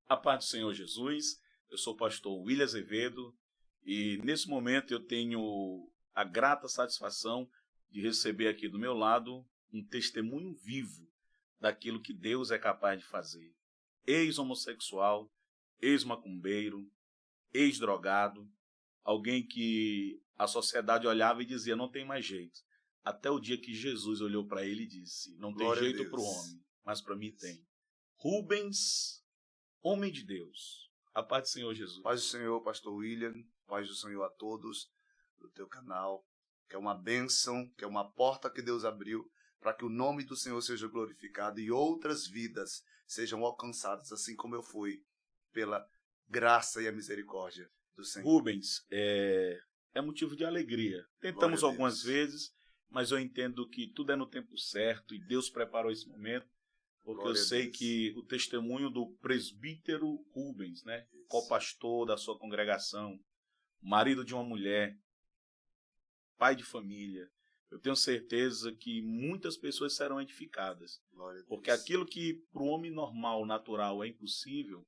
A paz do Senhor Jesus, eu sou o pastor William Azevedo e nesse momento eu tenho a grata satisfação de receber aqui do meu lado um testemunho vivo daquilo que Deus é capaz de fazer. Ex-homossexual, ex-macumbeiro, ex-drogado, alguém que a sociedade olhava e dizia, não tem mais jeito. Até o dia que Jesus olhou para ele e disse, não tem Glória a jeito para o Deus. homem, mas para mim tem. Rubens, homem de Deus. A paz do Senhor Jesus. Paz do Senhor, pastor William. Paz do Senhor a todos do teu canal. Que é uma bênção, que é uma porta que Deus abriu para que o nome do Senhor seja glorificado e outras vidas sejam alcançadas, assim como eu fui, pela graça e a misericórdia do Senhor. Rubens, é motivo de alegria. Tentamos Glória a algumas Deus. vezes, mas eu entendo que tudo é no tempo certo e Deus preparou esse momento, porque Glória eu a sei Deus. que o testemunho do presbítero Rubens, né, co-pastor da sua congregação, marido de uma mulher, pai de família, eu tenho certeza que muitas pessoas serão edificadas, Glória a Deus. porque aquilo que para o homem normal, natural, é impossível,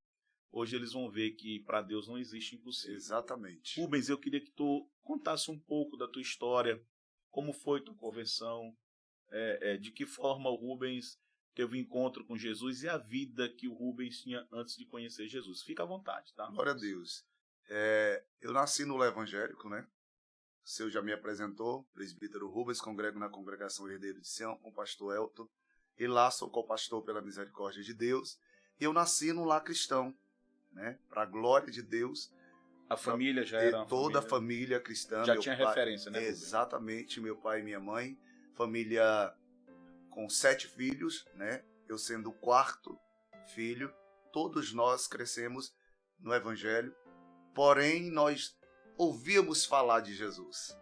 hoje eles vão ver que para Deus não existe impossível. Exatamente. Rubens, eu queria que tu contasse um pouco da tua história, como foi tua conversão, de que forma o Rubens teve um encontro com Jesus e a vida que o Rubens tinha antes de conhecer Jesus. Fica à vontade, tá? Glória a Deus. Eu nasci no lar evangélico, né? O senhor já me apresentou, presbítero Rubens, congrego na congregação Herdeiro de Sião, com o pastor Elton, e lá sou co-pastor pela misericórdia de Deus. E eu nasci num lar cristão, né? Para a glória de Deus. A família já era uma toda a família cristã. Já meu tinha pai, referência, né, Rubens? Exatamente, meu pai e minha mãe. Família com 7 filhos, né? Eu sendo o 4º filho. Todos nós crescemos no Evangelho. Porém, nós ouvíamos falar de Jesus.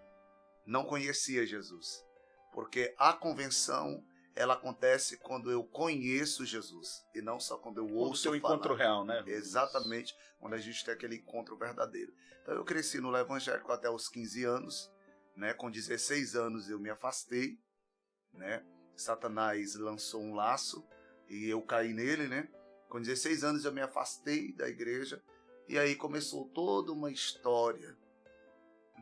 Não conhecia Jesus. Porque a convenção, ela acontece quando eu conheço Jesus. E não só quando eu ouço falar. O seu encontro real, né, Rubens? Exatamente. Quando a gente tem aquele encontro verdadeiro. Então, eu cresci no evangélico até os 15 anos. Né? Com 16 anos, eu me afastei. Né? Satanás lançou um laço e eu caí nele, né? Com 16 anos, eu me afastei da igreja. E aí começou toda uma história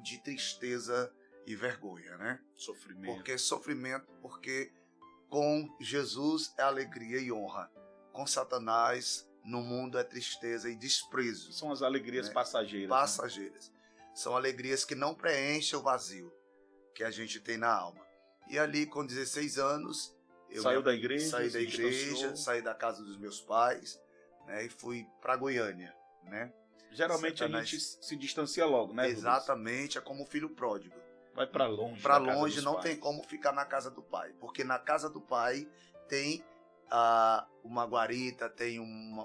de tristeza e vergonha, né? Sofrimento. Porque com Jesus é alegria e honra. Com Satanás, no mundo é tristeza e desprezo. São as alegrias, né? Passageiras. Passageiras. Né? São alegrias que não preenchem o vazio que a gente tem na alma. E ali, com 16 anos, eu saí da igreja, saí da casa dos meus pais, né? E fui para Goiânia. Né? Geralmente Satanás... a gente se distancia logo, né? Exatamente, é como o filho pródigo. Vai para longe. Para longe, não tem como ficar na casa do pai, porque na casa do pai tem uma guarita, tem um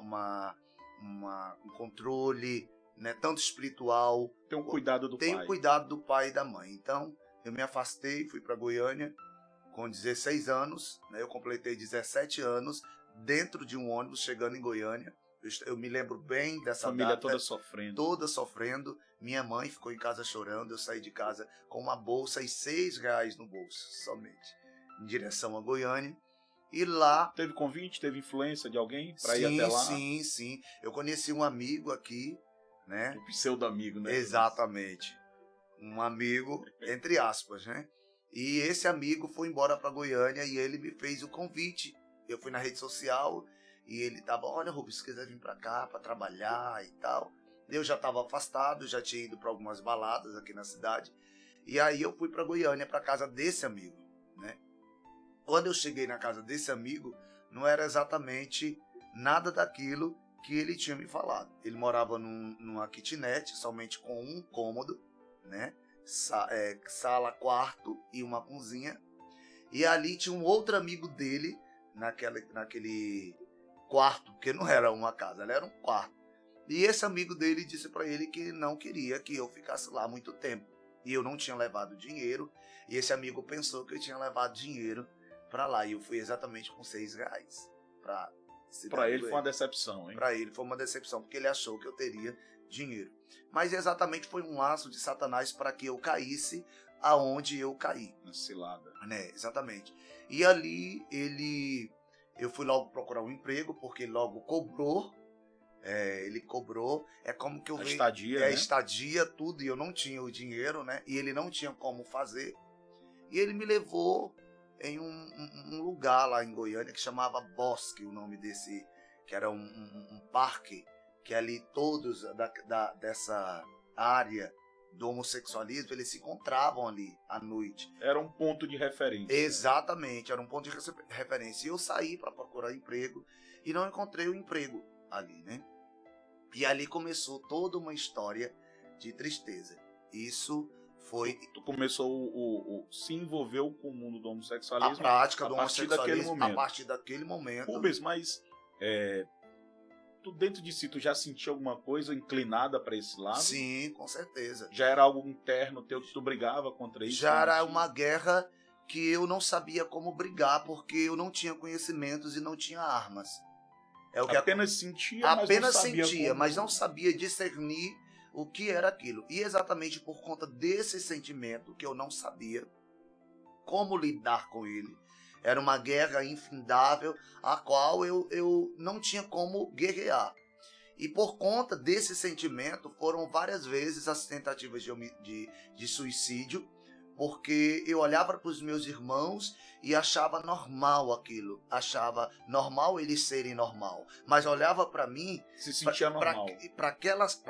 controle, né, tanto espiritual. Tem um cuidado do pai. Tem o cuidado do pai e da mãe. Então, eu me afastei, fui para Goiânia com 16 anos, né, eu completei 17 anos dentro de um ônibus chegando em Goiânia. Eu me lembro bem dessa família data. Toda sofrendo. Toda sofrendo. Minha mãe ficou em casa chorando. Eu saí de casa com uma bolsa e R$6 no bolso, somente. Em direção a Goiânia. E lá... Teve convite, teve influência de alguém para ir até lá? Sim. Eu conheci um amigo aqui, né? Um pseudo-amigo, né? Exatamente. Um amigo, entre aspas, né? E esse amigo foi embora para Goiânia e ele me fez o convite. Eu fui na rede social... E ele tava, olha, Rubens, se quiser vir pra cá pra trabalhar e tal. Eu já tava afastado, já tinha ido pra algumas baladas aqui na cidade. E aí eu fui pra Goiânia, pra casa desse amigo, né? Quando eu cheguei na casa desse amigo, não era exatamente nada daquilo que ele tinha me falado. Ele morava numa kitnet, somente com um cômodo, né? Sala, quarto e uma cozinha. E ali tinha um outro amigo dele, naquele quarto, porque não era uma casa, era um quarto. E esse amigo dele disse para ele que não queria que eu ficasse lá muito tempo. E eu não tinha levado dinheiro. E esse amigo pensou que eu tinha levado dinheiro para lá. E eu fui exatamente com R$6 para ele foi uma decepção, hein? Para ele foi uma decepção, porque ele achou que eu teria dinheiro. Mas exatamente foi um laço de Satanás para que eu caísse aonde eu caí. Na cilada. Né, exatamente. E ali eu fui logo procurar um emprego, porque ele logo cobrou, Ele cobrou, é como que eu A vejo. estadia, A né? estadia, tudo, e eu não tinha o dinheiro, né? E ele não tinha como fazer. E ele me levou em um lugar lá em Goiânia que chamava Bosque, o nome desse, que era um parque, que ali todos dessa área do homossexualismo, eles se encontravam ali à noite. Era um ponto de referência. Exatamente, era um ponto de referência. E eu saí para procurar emprego e não encontrei o emprego ali, né? E ali começou toda uma história de tristeza. Isso foi... Tu começou se envolveu com o mundo do a homossexualismo prática do a partir daquele homossexualismo momento. a partir daquele momento. Rubens, mas tu dentro de si, tu já sentia alguma coisa inclinada para esse lado? Sim, com certeza. Já era algo interno teu que tu brigava contra isso? Já era uma guerra que eu não sabia como brigar, porque eu não tinha conhecimentos e não tinha armas. Apenas sentia, mas não sabia discernir o que era aquilo. E exatamente por conta desse sentimento que eu não sabia como lidar com ele. Era uma guerra infindável, a qual eu não tinha como guerrear. E por conta desse sentimento, foram várias vezes as tentativas de suicídio, porque eu olhava para os meus irmãos e achava normal aquilo. Achava normal eles serem normal. Mas olhava para mim... Se sentia normal. Para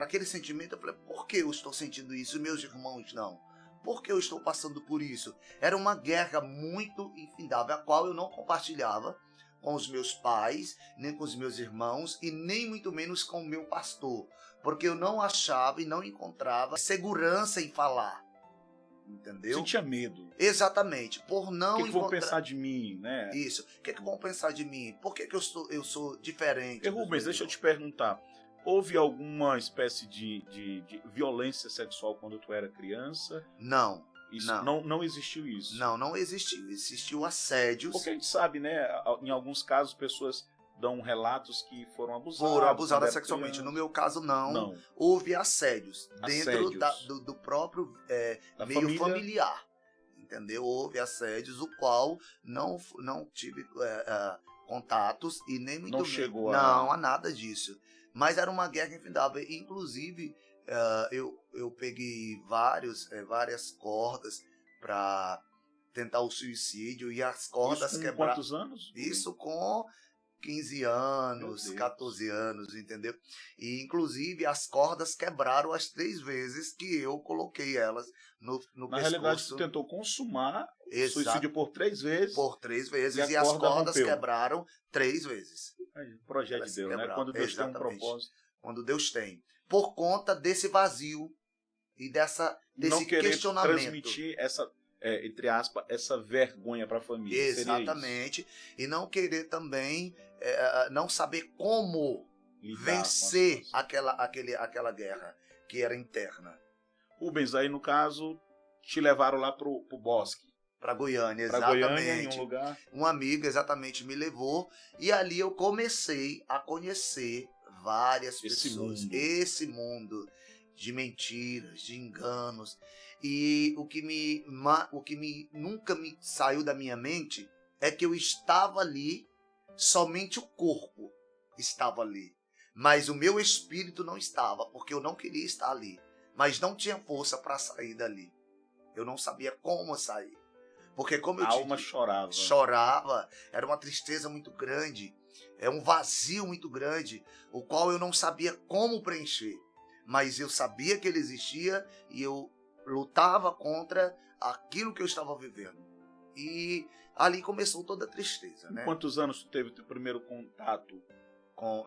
aquele sentimento, eu falei, por que eu estou sentindo isso e meus irmãos não? Por que eu estou passando por isso? Era uma guerra muito infindável, a qual eu não compartilhava com os meus pais, nem com os meus irmãos, e nem muito menos com o meu pastor. Porque eu não achava e não encontrava segurança em falar. Entendeu? Sentia medo. Exatamente. Por não O que vão pensar de mim, né? Isso. O que vão pensar de mim? Por que eu sou diferente? E, Rubens, deixa eu te perguntar. Houve alguma espécie de violência sexual quando tu era criança? Não. Isso, não existiu isso? Não existiu. Existiu assédios. Porque a gente sabe, né? Em alguns casos, pessoas dão relatos que foram abusadas. Foram abusadas sexualmente. Criança. No meu caso, não. Houve assédios dentro do próprio meio familiar. Entendeu? Houve assédios, o qual não tive contatos e nem muito não chegou a nada disso. Mas era uma guerra infindável. Inclusive, eu peguei várias cordas para tentar o suicídio e as cordas quebraram. Quantos anos? Isso com 15 anos, 14 anos, entendeu? E, inclusive, as cordas quebraram as 3 vezes que eu coloquei elas no pescoço. Na realidade, tu tentou consumar o suicídio por 3 vezes. Por 3 vezes. E as cordas quebraram 3 vezes. Aí, projeto de Deus, né? Quando Deus tem um propósito. Quando Deus tem. Por conta desse vazio e desse não querer questionamento. Transmitir essa... entre aspas, essa vergonha para a família. Exatamente. E não querer também, não saber como vencer aquela guerra que era interna. Rubens, aí no caso, te levaram lá pro Bosque. Para Goiânia, exatamente. Para Goiânia, em um lugar. Um amigo, exatamente, me levou. E ali eu comecei a conhecer várias pessoas. Esse mundo de mentiras, de enganos. E o que nunca me saiu da minha mente é que eu estava ali, somente o corpo estava ali. Mas o meu espírito não estava, porque eu não queria estar ali. Mas não tinha força para sair dali. Eu não sabia como sair. Porque como a alma chorava. Chorava, era uma tristeza muito grande, é um vazio muito grande, o qual eu não sabia como preencher. Mas eu sabia que ele existia e eu lutava contra aquilo que eu estava vivendo. E ali começou toda a tristeza, né? Quantos anos tu teve teu primeiro contato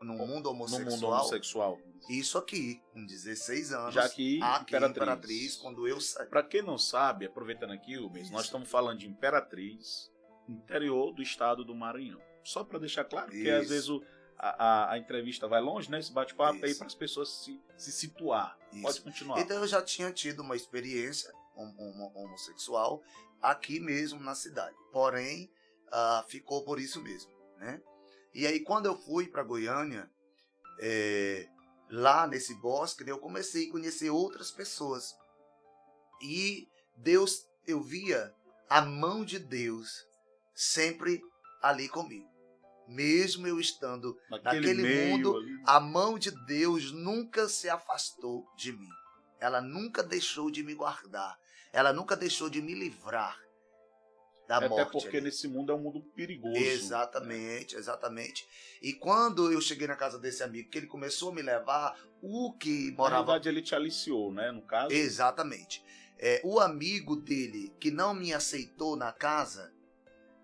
no mundo homossexual? No mundo homossexual. Isso aqui, com 16 anos. Já aqui Imperatriz, quando eu saí. Para quem não sabe, aproveitando aqui, Rubens, nós estamos falando de Imperatriz, interior do estado do Maranhão. Só para deixar claro, porque às vezes a entrevista vai longe, né? Esse bate-papo aí para as pessoas se situar. Isso. Pode continuar. Então eu já tinha tido uma experiência homossexual aqui mesmo na cidade. Porém, ficou por isso mesmo, né? E aí quando eu fui para Goiânia, lá nesse bosque, eu comecei a conhecer outras pessoas. E eu via a mão de Deus sempre ali comigo. mesmo eu estando naquele meio mundo, ali. a mão de Deus nunca se afastou de mim. Ela nunca deixou de me guardar. Ela nunca deixou de me livrar da morte. Até porque ali. nesse mundo é um mundo perigoso. Exatamente, exatamente. E quando eu cheguei na casa desse amigo, que ele começou a me levar, o que Na morava... verdade, ele te aliciou, né? No caso. Exatamente. O amigo dele, que não me aceitou na casa,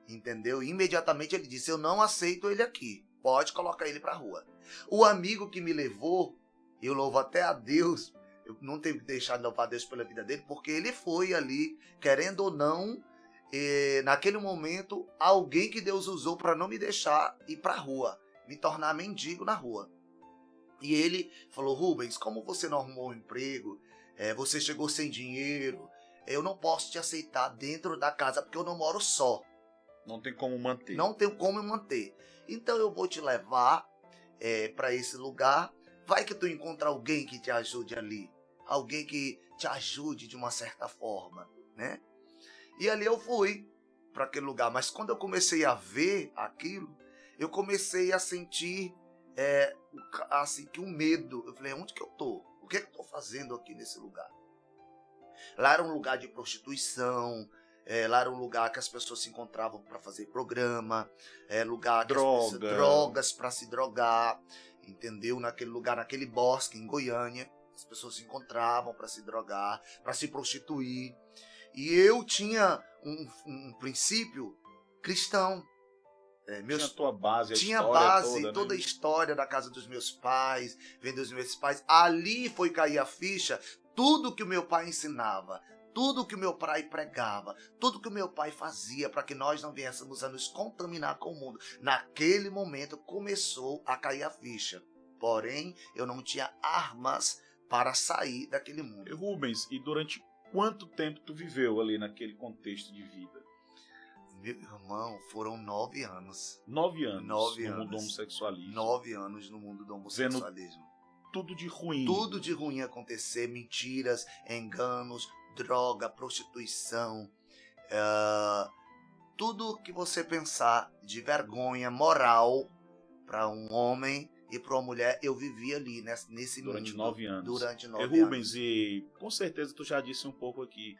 entendeu? Imediatamente ele disse, eu não aceito ele aqui. Pode colocar ele pra rua. O amigo que me levou, eu louvo até a Deus, eu não tenho que deixar de louvar a Deus pela vida dele, porque ele foi ali, querendo ou não, naquele momento, alguém que Deus usou para não me deixar ir pra rua, me tornar mendigo na rua. E ele falou, Rubens, como você não arrumou um emprego, você chegou sem dinheiro, eu não posso te aceitar dentro da casa, porque eu não moro só. Não tem como manter. Não tenho como manter. Então eu vou te levar para esse lugar. Vai que tu encontra alguém que te ajude ali. Alguém que te ajude de uma certa forma, né? E ali eu fui para aquele lugar. Mas quando eu comecei a ver aquilo, eu comecei a sentir assim, que um medo. Eu falei, onde que eu tô? O que é que eu tô fazendo aqui nesse lugar? Lá era um lugar de prostituição. Lá era um lugar que as pessoas se encontravam para fazer programa, lugar que drogas para se drogar, entendeu? Naquele lugar, naquele bosque em Goiânia, as pessoas se encontravam para se drogar, para se prostituir. E eu tinha um princípio cristão. Tinha a tua base, a tinha história base, toda, toda né? a história da casa dos meus pais, vendo os meus pais. Ali foi cair a ficha, tudo que o meu pai ensinava. Tudo que o meu pai pregava, tudo que o meu pai fazia para que nós não viéssemos a nos contaminar com o mundo. Naquele momento começou a cair a ficha. Porém, eu não tinha armas para sair daquele mundo. E Rubens, e durante quanto tempo tu viveu ali naquele contexto de vida? Meu irmão, foram 9 anos. 9 anos 9 no anos. mundo do homossexualismo. 9 anos no mundo do homossexualismo. Tudo de ruim. Tudo de ruim acontecer, mentiras, enganos, droga, prostituição, tudo que você pensar de vergonha moral para um homem e para uma mulher, eu vivi ali nesse Durante mundo. 9 anos. Durante 9 Rubens, anos. e com certeza tu já disse um pouco aqui,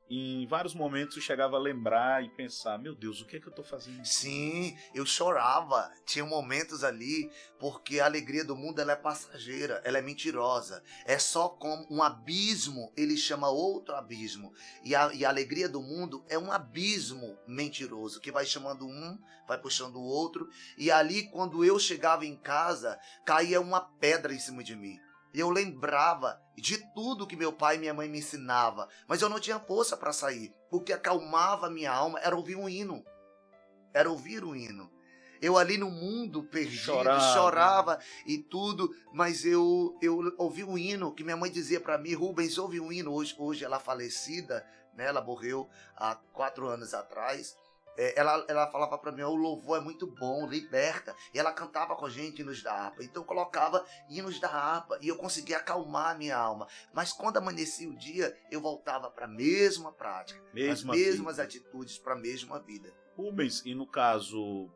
em vários momentos eu chegava a lembrar e pensar, meu Deus, o que é que eu tô fazendo? Sim, eu chorava. Tinha momentos ali, porque a alegria do mundo ela é passageira, ela é mentirosa. É só como um abismo, ele chama outro abismo. E a alegria do mundo é um abismo mentiroso, que vai chamando um, vai puxando o outro. E ali, quando eu chegava em casa, caía uma pedra em cima de mim. Eu lembrava de tudo que meu pai e minha mãe me ensinavam, mas eu não tinha força para sair. O que acalmava a minha alma era ouvir um hino. Era ouvir um hino. Eu ali no mundo perdido, chorava e tudo, mas eu ouvi um hino que minha mãe dizia para mim, Rubens, ouve um hino. Hoje ela falecida, né? Ela morreu há 4 anos atrás. Ela falava para mim, o louvor é muito bom, liberta. E ela cantava com a gente hinos da harpa. Então eu colocava hinos da harpa e eu conseguia acalmar a minha alma. Mas quando amanhecia o dia, eu voltava para a mesma prática, as mesmas atitudes, para a mesma vida. Rubens, e no caso,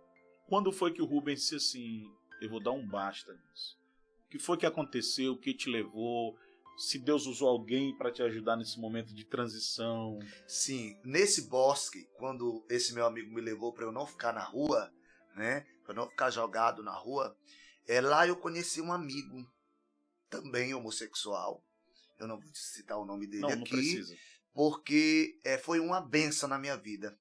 quando foi que o Rubens disse assim, eu vou dar um basta nisso? O que foi que aconteceu? O que te levou? Se Deus usou alguém para te ajudar nesse momento de transição? Sim, nesse bosque, quando esse meu amigo me levou para eu não ficar na rua, né, para não ficar jogado na rua, lá eu conheci um amigo, também homossexual. Eu não vou citar o nome dele aqui, não precisa. Porque foi uma bênção na minha vida.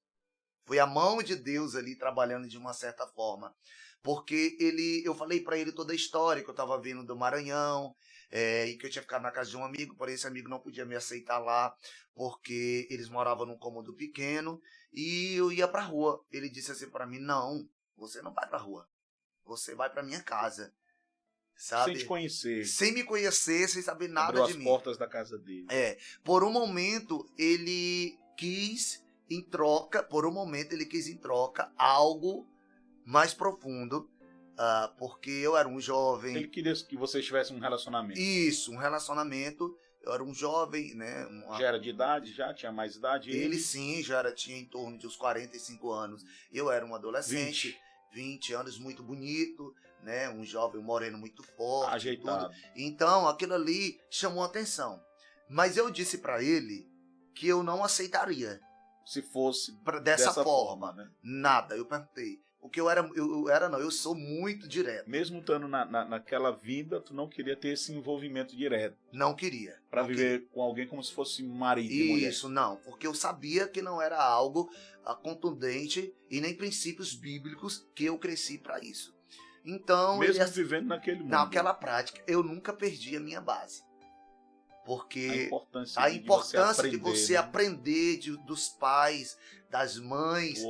Foi a mão de Deus ali trabalhando de uma certa forma. Porque eu falei para ele toda a história, que eu estava vindo do Maranhão, e que eu tinha ficado na casa de um amigo, porém esse amigo não podia me aceitar lá, porque eles moravam num cômodo pequeno, e eu ia pra rua. Ele disse assim para mim, não, você não vai pra rua, você vai pra minha casa. Sabe? Sem te conhecer. Sem me conhecer, sem saber nada Abriu de as mim. portas da casa dele. Por um momento ele quis em troca algo mais profundo, porque eu era um jovem. Ele queria que vocês tivessem um relacionamento. Isso, um relacionamento. Eu era um jovem, né? Já era de idade, já tinha mais idade? Ele sim, tinha em torno de uns 45 anos. Eu era um adolescente. 20. 20 anos, muito bonito, né? Um jovem moreno muito forte, Ajeitado. tudo. Então, aquilo ali chamou atenção. Mas eu disse para ele que eu não aceitaria Se fosse dessa dessa forma. né? Nada. Eu perguntei. Porque eu sou muito direto. Mesmo estando naquela vida, tu não queria ter esse envolvimento direto. Não queria. Para não viver queria. com alguém como se fosse marido e mulher. Isso, não. Porque eu sabia que não era algo contundente e nem princípios bíblicos que eu cresci para isso. Então, Mesmo vivendo naquele mundo. naquela prática, eu nunca perdi a minha base. Porque a importância de você aprender dos pais, das mães,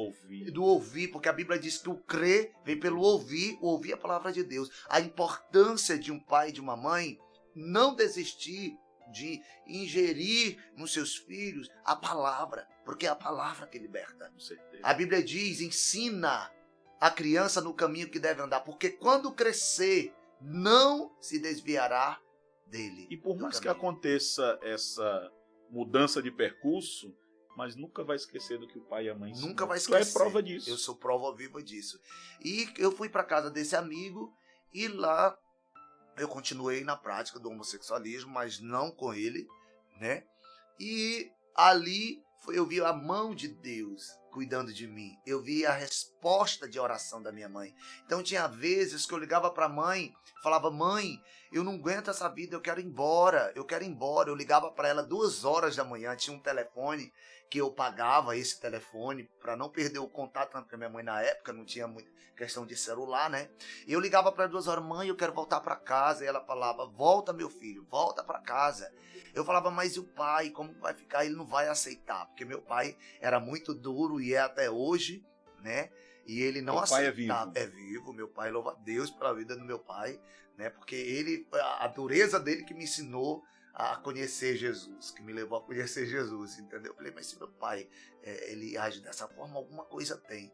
do ouvir, porque a Bíblia diz que o crer vem pelo ouvir a palavra de Deus. A importância de um pai e de uma mãe não desistir de ingerir nos seus filhos a palavra, porque é a palavra que liberta. Com certeza. A Bíblia diz, ensina a criança no caminho que deve andar, porque quando crescer, não se desviará dele. E por mais que aconteça essa mudança de percurso, mas nunca vai esquecer do que o pai e a mãe ensinam. Nunca vai esquecer. Tu é prova disso. Eu sou prova viva disso. E eu fui para casa desse amigo e lá eu continuei na prática do homossexualismo, mas não com ele, né? E ali eu vi a mão de Deus cuidando de mim. Eu vi a resposta de oração da minha mãe. Então tinha vezes que eu ligava para a mãe, falava: mãe, eu não aguento essa vida, eu quero ir embora, eu quero ir embora. Eu ligava para ela 2 horas da manhã, tinha um telefone que eu pagava esse telefone para não perder o contato, porque minha mãe na época não tinha muita questão de celular, né? E eu ligava para ela 2 horas: mãe, eu quero voltar para casa. E ela falava: volta, meu filho, volta para casa. Eu falava: mas e o pai, como vai ficar? Ele não vai aceitar, porque meu pai era muito duro e é até hoje, né? E ele não aceitava. Pai é vivo. É vivo, meu pai, louva a Deus pela vida do meu pai, né? Porque ele, a dureza dele que me ensinou a conhecer Jesus, que me levou a conhecer Jesus, entendeu? Eu falei: mas se meu pai, ele age dessa forma, alguma coisa tem.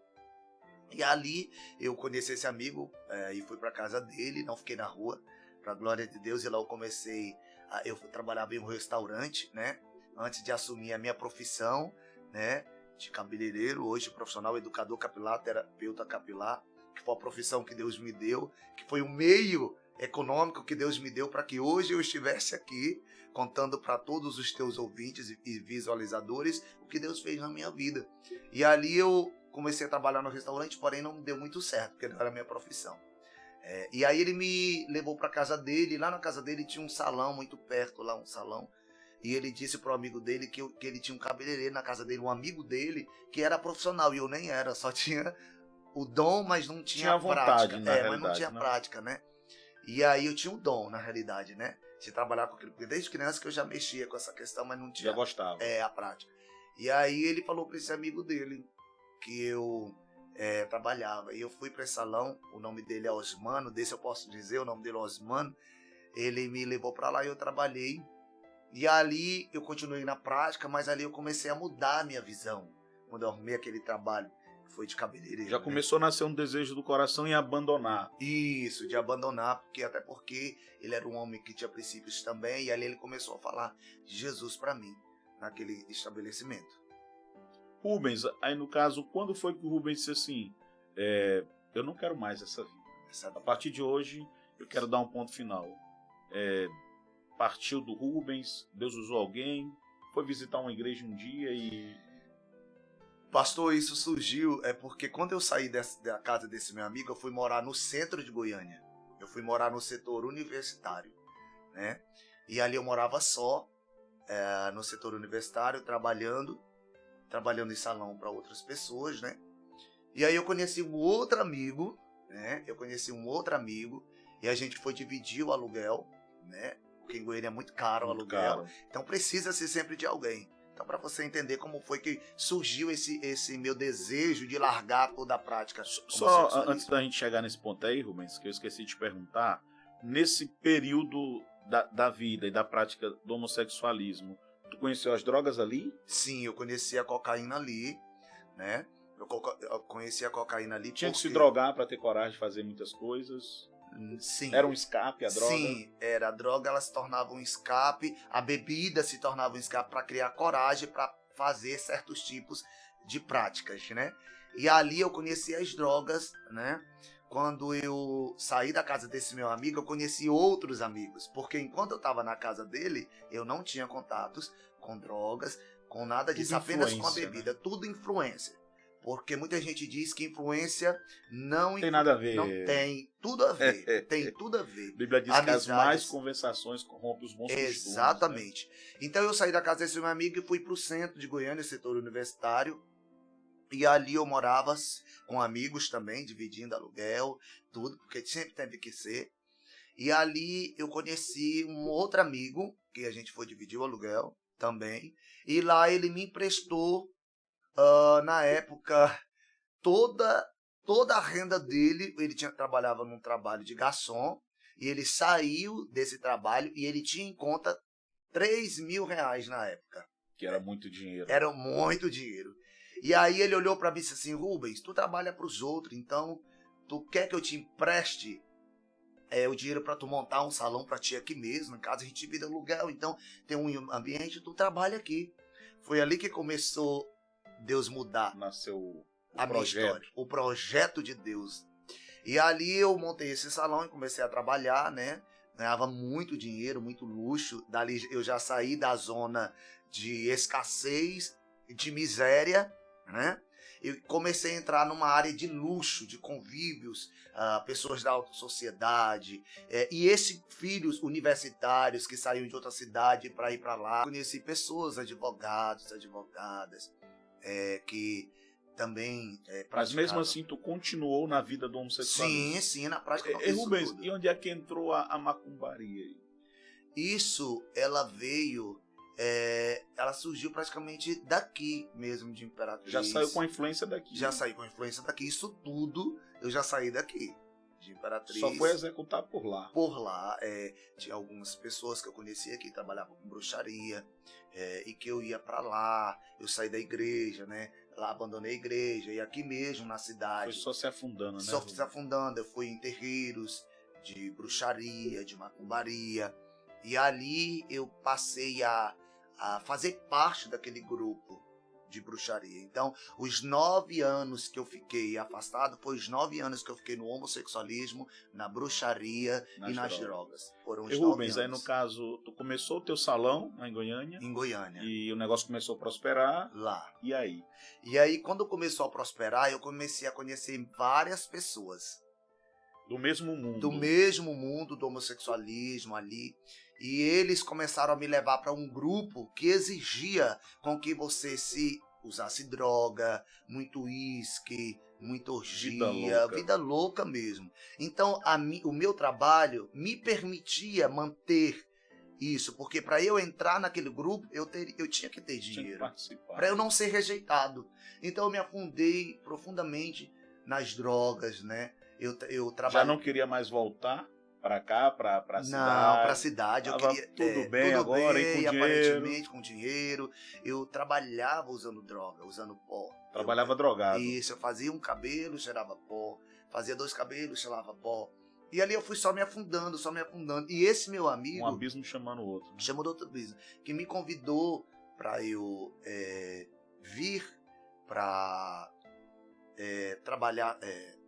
E ali eu conheci esse amigo e fui para casa dele, não fiquei na rua, para a glória de Deus. E lá eu comecei, eu trabalhava em um restaurante, né? Antes de assumir a minha profissão, né? De cabeleireiro, hoje profissional, educador capilar, terapeuta capilar, que foi a profissão que Deus me deu, que foi o meio econômico que Deus me deu para que hoje eu estivesse aqui contando para todos os teus ouvintes e visualizadores o que Deus fez na minha vida. E ali eu comecei a trabalhar no restaurante, porém não deu muito certo, porque não era a minha profissão. E aí ele me levou para casa dele, e lá na casa dele tinha um salão muito perto, lá um salão. E ele disse pro amigo dele que ele tinha um cabeleireiro na casa dele, um amigo dele, que era profissional, e eu nem era, só tinha o dom, mas não tinha vontade, prática. Mas não tinha prática, né? E aí eu tinha o dom, na realidade, né? De trabalhar com aquilo, porque desde criança que eu já mexia com essa questão, mas não tinha... Já gostava. A prática. E aí ele falou para esse amigo dele que eu trabalhava. E eu fui para esse salão, o nome dele é Osmano, desse eu posso dizer, o nome dele é Osmano. Ele me levou para lá e eu trabalhei. E ali eu continuei na prática, mas ali eu comecei a mudar a minha visão. Quando eu arrumei aquele trabalho, foi de cabeleireiro. Já começou a nascer um desejo do coração em abandonar. Isso, de abandonar, até porque ele era um homem que tinha princípios também. E ali ele começou a falar de Jesus para mim, naquele estabelecimento. Rubens, aí no caso, quando foi que o Rubens disse assim, eu não quero mais essa vida. A partir de hoje, eu quero dar um ponto final. Partiu do Rubens, Deus usou alguém, foi visitar uma igreja um dia e... Pastor, isso surgiu porque quando eu saí da casa desse meu amigo, eu fui morar no centro de Goiânia. Eu fui morar no setor universitário, né? E ali eu morava só, no setor universitário, trabalhando em salão para outras pessoas, né? E aí eu conheci um outro amigo, né? E a gente foi dividir o aluguel, né? Porque em Goiânia é muito caro o aluguel. Então precisa-se sempre de alguém. Então, para você entender como foi que surgiu esse meu desejo de largar toda a prática. Só antes da gente chegar nesse ponto aí, Rubens, que eu esqueci de te perguntar, nesse período da vida e da prática do homossexualismo, tu conheceu as drogas ali? Sim, eu conheci a cocaína ali, né? Eu conheci a cocaína ali. Tinha que se drogar para ter coragem de fazer muitas coisas? Sim. Era um escape a droga? Sim, era. A droga ela se tornava um escape, a bebida se tornava um escape para criar coragem para fazer certos tipos de práticas, né? E ali eu conheci as drogas, né? Quando eu saí da casa desse meu amigo, eu conheci outros amigos. Porque enquanto eu estava na casa dele, eu não tinha contatos com drogas, com nada disso, Tudo apenas com a influência, bebida. Tudo influência. Porque muita gente diz que influência não Tem nada a ver. Não tem tudo a ver. Tem tudo a ver. A Bíblia diz que as más conversações corrompem os bons costumes. Exatamente. Né? Então eu saí da casa desse meu amigo e fui para o centro de Goiânia, setor universitário. E ali eu morava com amigos também, dividindo aluguel, tudo, porque sempre teve que ser. E ali eu conheci um outro amigo, que a gente foi dividir o aluguel também. E lá ele me emprestou, na época, toda a renda dele. Ele trabalhava num trabalho de garçom, e ele saiu desse trabalho e ele tinha em conta R$3.000 na época. Que era muito dinheiro. Era muito dinheiro. E aí ele olhou para mim e disse assim: Rubens, tu trabalha para os outros, então tu quer que eu te empreste o dinheiro para tu montar um salão para ti aqui mesmo, em casa a gente divide aluguel, então tem um ambiente, tu trabalha aqui. Foi ali que começou Deus mudar. Nasceu a minha história, o projeto de Deus. E ali eu montei esse salão e comecei a trabalhar, né? Ganhava muito dinheiro, muito luxo. Dali eu já saí da zona de escassez, de miséria, né? Eu comecei a entrar numa área de luxo, de convívios, pessoas da alta sociedade, e esses filhos universitários que saíam de outra cidade para ir para lá. Conheci pessoas, advogados, advogadas, que também Mas mesmo assim tu continuou na vida do homossexualismo? Sim, na prática. Rubens, e onde é que entrou a macumbaria? Isso, ela veio... ela surgiu praticamente daqui mesmo, de Imperatriz. Já saiu com a influência daqui. Já saí com a influência daqui. Isso tudo eu já saí daqui, de Imperatriz. Só foi executar por lá. Por lá. Tinha algumas pessoas que eu conhecia que trabalhavam com bruxaria, e que eu ia pra lá. Eu saí da igreja, né? Lá abandonei a igreja. E aqui mesmo, na cidade. Foi só se afundando, né? Só se afundando. Eu fui em terreiros de bruxaria, de macumbaria. E ali eu passei a fazer parte daquele grupo de bruxaria. Então, os 9 anos que eu fiquei afastado, foi os 9 anos que eu fiquei no homossexualismo, na bruxaria e nas drogas. Foram os 9 Rubens, anos. aí no caso, tu começou o teu salão lá em Goiânia. Em Goiânia. E o negócio começou a prosperar. Lá. E aí? E aí, quando começou a prosperar, eu comecei a conhecer várias pessoas. Do mesmo mundo. Do mesmo mundo do homossexualismo ali. E eles começaram a me levar para um grupo que exigia com que você se usasse droga, muito uísque, muita orgia, vida louca mesmo. Então, o meu trabalho me permitia manter isso, porque para eu entrar naquele grupo, eu tinha que ter dinheiro, para eu não ser rejeitado. Então, eu me afundei profundamente nas drogas, né? Eu trabalhei... Já não queria mais voltar para cá, para a cidade? Não, para a cidade. Eu queria tudo bem agora, e com dinheiro. Aparentemente com dinheiro. Eu trabalhava usando droga, usando pó. Trabalhava drogado. Isso, eu fazia um cabelo, cheirava pó. Fazia 2 cabelos, cheirava pó. E ali eu fui só me afundando. E esse meu amigo... Um abismo chamando o outro. Né? Chamando outro abismo. Que me convidou para eu vir para trabalhar...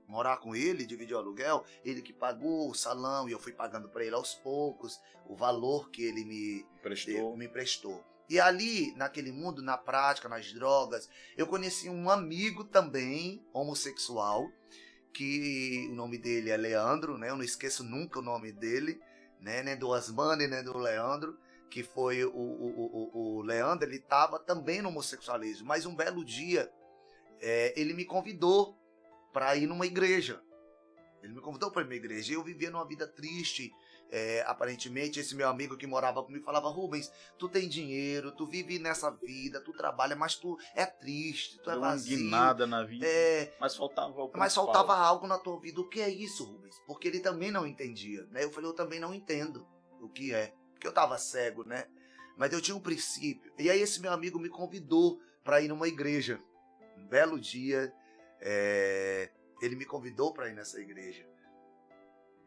morar com ele, dividir o aluguel, ele que pagou o salão e eu fui pagando para ele aos poucos o valor que ele me prestou. E ali, naquele mundo, na prática, nas drogas, eu conheci um amigo também, homossexual, que o nome dele é Leandro, né? Eu não esqueço nunca o nome dele, né? Nem do Asmani, nem do Leandro, que foi o Leandro. Ele estava também no homossexualismo, mas um belo dia ele me convidou para ir numa igreja. Ele me convidou para ir numa igreja. E eu vivia numa vida triste. Aparentemente, esse meu amigo que morava comigo falava: Rubens, tu tem dinheiro, tu vive nessa vida, tu trabalha, mas tu é triste, tu é vazio. Nada na vida. Mas faltava algo na tua vida. O que é isso, Rubens? Porque ele também não entendia, né? Eu falei: eu também não entendo o que é. Porque eu estava cego, né? Mas eu tinha um princípio. E aí esse meu amigo me convidou para ir numa igreja. Um belo dia... ele me convidou para ir nessa igreja.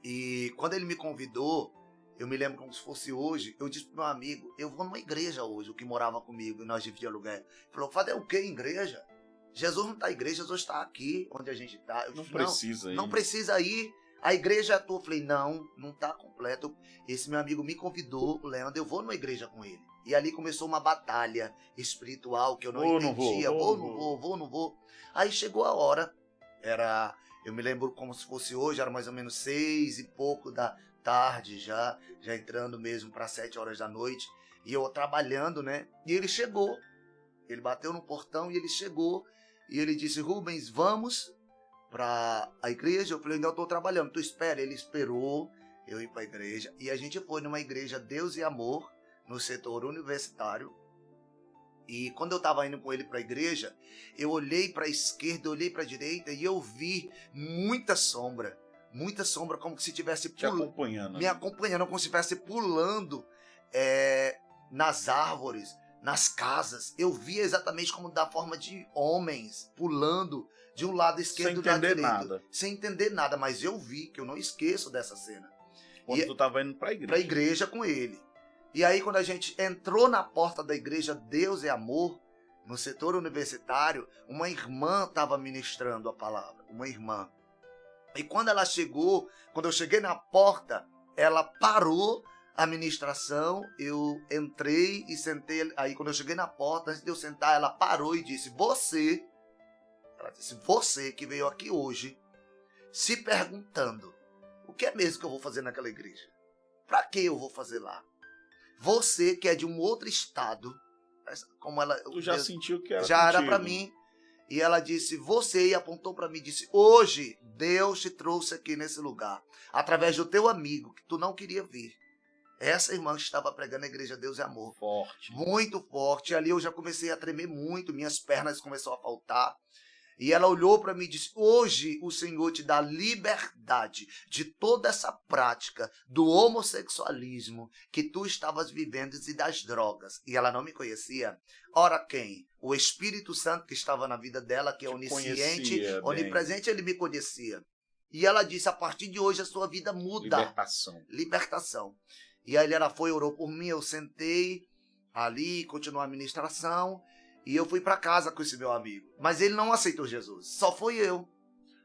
E quando ele me convidou, eu me lembro como se fosse hoje, eu disse pro meu amigo: eu vou numa igreja hoje, o que morava comigo, e nós dividíamos aluguel. Ele falou: fazer o que em igreja? Jesus não está na igreja, Jesus está aqui onde a gente está. Não precisa ir. Não precisa ir. A igreja é tua. Eu falei, não está completo. Esse meu amigo me convidou, o Leandro, eu vou numa igreja com ele. E ali começou uma batalha espiritual que eu não entendia. Vou, não vou. Aí chegou a hora, eu me lembro como se fosse hoje, era mais ou menos 6 e pouco da tarde, já entrando mesmo para 7 horas da noite. E eu trabalhando, né? E ele chegou. Ele bateu no portão e ele chegou. E ele disse, Rubens, vamos para a igreja? Eu falei, ainda estou trabalhando, tu espera. Ele esperou eu ir para a igreja. E a gente foi numa igreja Deus e Amor, no setor universitário. E quando eu estava indo com ele para a igreja, eu olhei para a esquerda, olhei para a direita e eu vi muita sombra, como se estivesse me acompanhando, como se estivesse pulando nas árvores, nas casas. Eu via exatamente como da forma de homens pulando de um lado esquerdo para direito, sem entender nada, mas eu vi, que eu não esqueço dessa cena. Quando tu estava indo para a igreja? Para a igreja com ele. E aí, quando a gente entrou na porta da igreja Deus é Amor, no setor universitário, uma irmã estava ministrando a palavra, uma irmã. E quando ela chegou, quando eu cheguei na porta, ela parou a ministração, eu entrei e sentei. Aí, quando eu cheguei na porta, antes de eu sentar, ela parou e disse, você que veio aqui hoje, se perguntando, o que é mesmo que eu vou fazer naquela igreja? Para que eu vou fazer lá? Você que é de um outro estado, como ela... Tu já sentiu que era já contigo. era para mim. E ela disse, você, e apontou para mim e disse, hoje Deus te trouxe aqui nesse lugar, através do teu amigo, que tu não queria vir. Essa irmã que estava pregando na igreja Deus é Amor. Forte. Muito forte. E ali eu já comecei a tremer muito, minhas pernas começaram a faltar. E ela olhou para mim e disse, hoje o Senhor te dá liberdade de toda essa prática do homossexualismo que tu estavas vivendo e das drogas. E ela não me conhecia. Ora quem? O Espírito Santo que estava na vida dela, que é onisciente, onipresente, ele me conhecia. E ela disse, a partir de hoje a sua vida muda. Libertação. E aí ela foi, orou por mim, eu sentei ali, continuou a ministração. E eu fui para casa com esse meu amigo. Mas ele não aceitou Jesus. Só foi eu.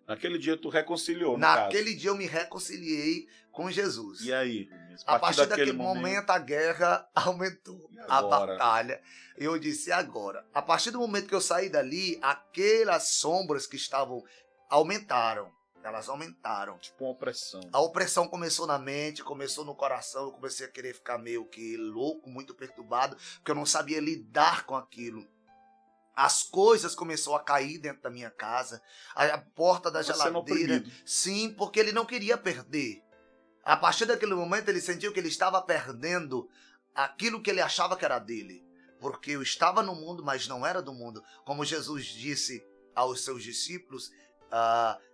Naquele dia tu reconciliou, Naquele dia eu me reconciliei com Jesus. E aí? A partir daquele momento a guerra aumentou. A batalha. Eu disse, agora? A partir do momento que eu saí dali, aquelas sombras que estavam aumentaram. Elas aumentaram. Tipo uma opressão. A opressão começou na mente, começou no coração. Eu comecei a querer ficar meio que louco, muito perturbado, porque eu não sabia lidar com aquilo. As coisas começaram a cair dentro da minha casa. A porta da geladeira. Sim, porque ele não queria perder. A partir daquele momento ele sentiu que ele estava perdendo aquilo que ele achava que era dele. Porque eu estava no mundo, mas não era do mundo. Como Jesus disse aos seus discípulos,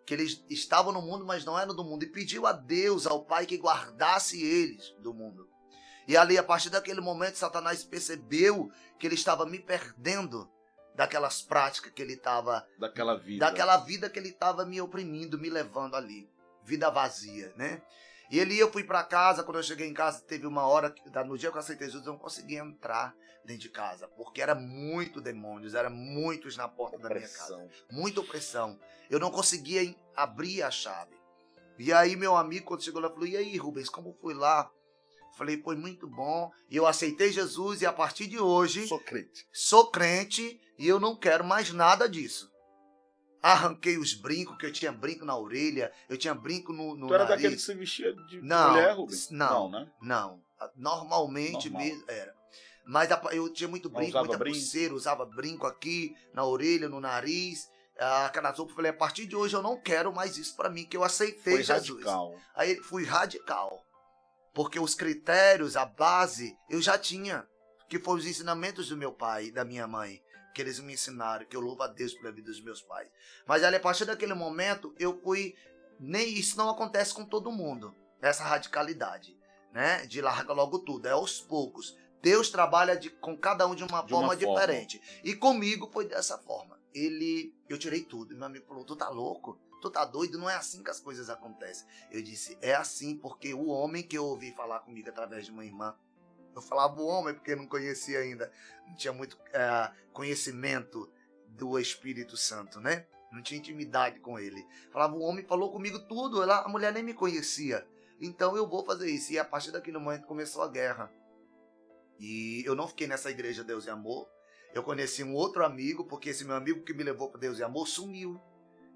que eles estavam no mundo, mas não eram do mundo. E pediu a Deus, ao Pai, que guardasse eles do mundo. E ali, a partir daquele momento, Satanás percebeu que ele estava me perdendo daquelas práticas que ele estava... Daquela vida que ele estava me oprimindo, me levando ali. Vida vazia, né? E eu fui para casa. Quando eu cheguei em casa, teve uma hora, no dia que eu aceitei Jesus, eu não conseguia entrar dentro de casa, porque era muito demônios, eram muitos na porta da minha casa. Muita opressão. Eu não conseguia abrir a chave. E aí meu amigo, quando chegou lá, falou, e aí, Rubens, como foi lá? Falei, foi muito bom. E eu aceitei Jesus e a partir de hoje... Sou crente e eu não quero mais nada disso. Arranquei os brincos, que eu tinha brinco na orelha, eu tinha brinco no nariz. Tu era daquele que se vestia de mulher, Rubens? Não, né? Não. Normalmente mesmo era. Mas eu tinha muito brinco, muita pulseira, usava brinco aqui, na orelha, no nariz, aquelas roupas. Falei, a partir de hoje eu não quero mais isso pra mim, que eu aceitei Jesus. Aí fui radical. Porque os critérios, a base, eu já tinha. Que foram os ensinamentos do meu pai e da minha mãe. Que eles me ensinaram, que eu louvo a Deus pela vida dos meus pais. Mas ali, a partir daquele momento, eu fui... Nem isso não acontece com todo mundo. Essa radicalidade, né? De larga logo tudo. É aos poucos. Deus trabalha com cada um de uma forma diferente. E comigo foi dessa forma. Eu tirei tudo. E meu amigo falou, tu tá louco? Tu tá doido? Não é assim que as coisas acontecem. Eu disse, é assim porque o homem que eu ouvi falar comigo através de uma irmã, eu falava o homem porque não conhecia ainda, não tinha muito conhecimento do Espírito Santo, né? Não tinha intimidade com ele. Falava, o homem falou comigo tudo, a mulher nem me conhecia. Então eu vou fazer isso. E a partir daquele momento começou a guerra. E eu não fiquei nessa igreja Deus e Amor. Eu conheci um outro amigo, porque esse meu amigo que me levou para Deus e Amor sumiu.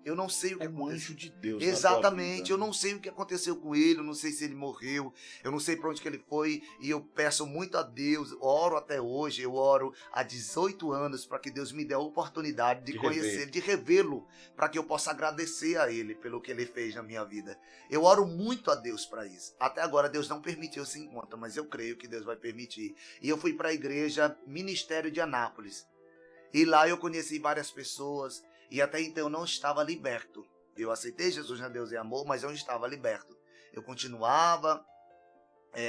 Eu não sei o que aconteceu. Um anjo de Deus. Exatamente, eu não sei o que aconteceu com ele, eu não sei se ele morreu, eu não sei para onde que ele foi, e eu peço muito a Deus, oro até hoje, eu oro há 18 anos para que Deus me dê a oportunidade de conhecer, de revê-lo, para que eu possa agradecer a ele pelo que ele fez na minha vida. Eu oro muito a Deus para isso. Até agora Deus não permitiu esse encontro, mas eu creio que Deus vai permitir. E eu fui para a igreja Ministério de Anápolis, e lá eu conheci várias pessoas. E até então eu não estava liberto. Eu aceitei Jesus na Deus e Amor, mas eu não estava liberto. Eu continuava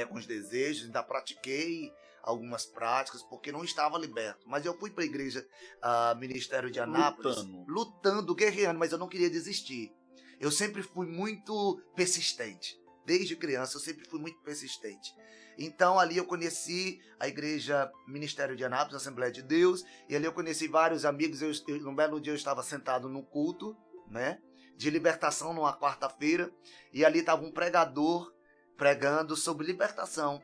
com os desejos, ainda pratiquei algumas práticas, porque não estava liberto. Mas eu fui para a igreja Ministério de Anápolis, lutando, guerreando, mas eu não queria desistir. Eu sempre fui muito persistente. Desde criança eu sempre fui muito persistente. Então ali eu conheci a igreja Ministério de Anápolis, a Assembleia de Deus, e ali eu conheci vários amigos. Num belo dia eu estava sentado num culto, né, de libertação numa quarta-feira, e ali estava um pregador pregando sobre libertação.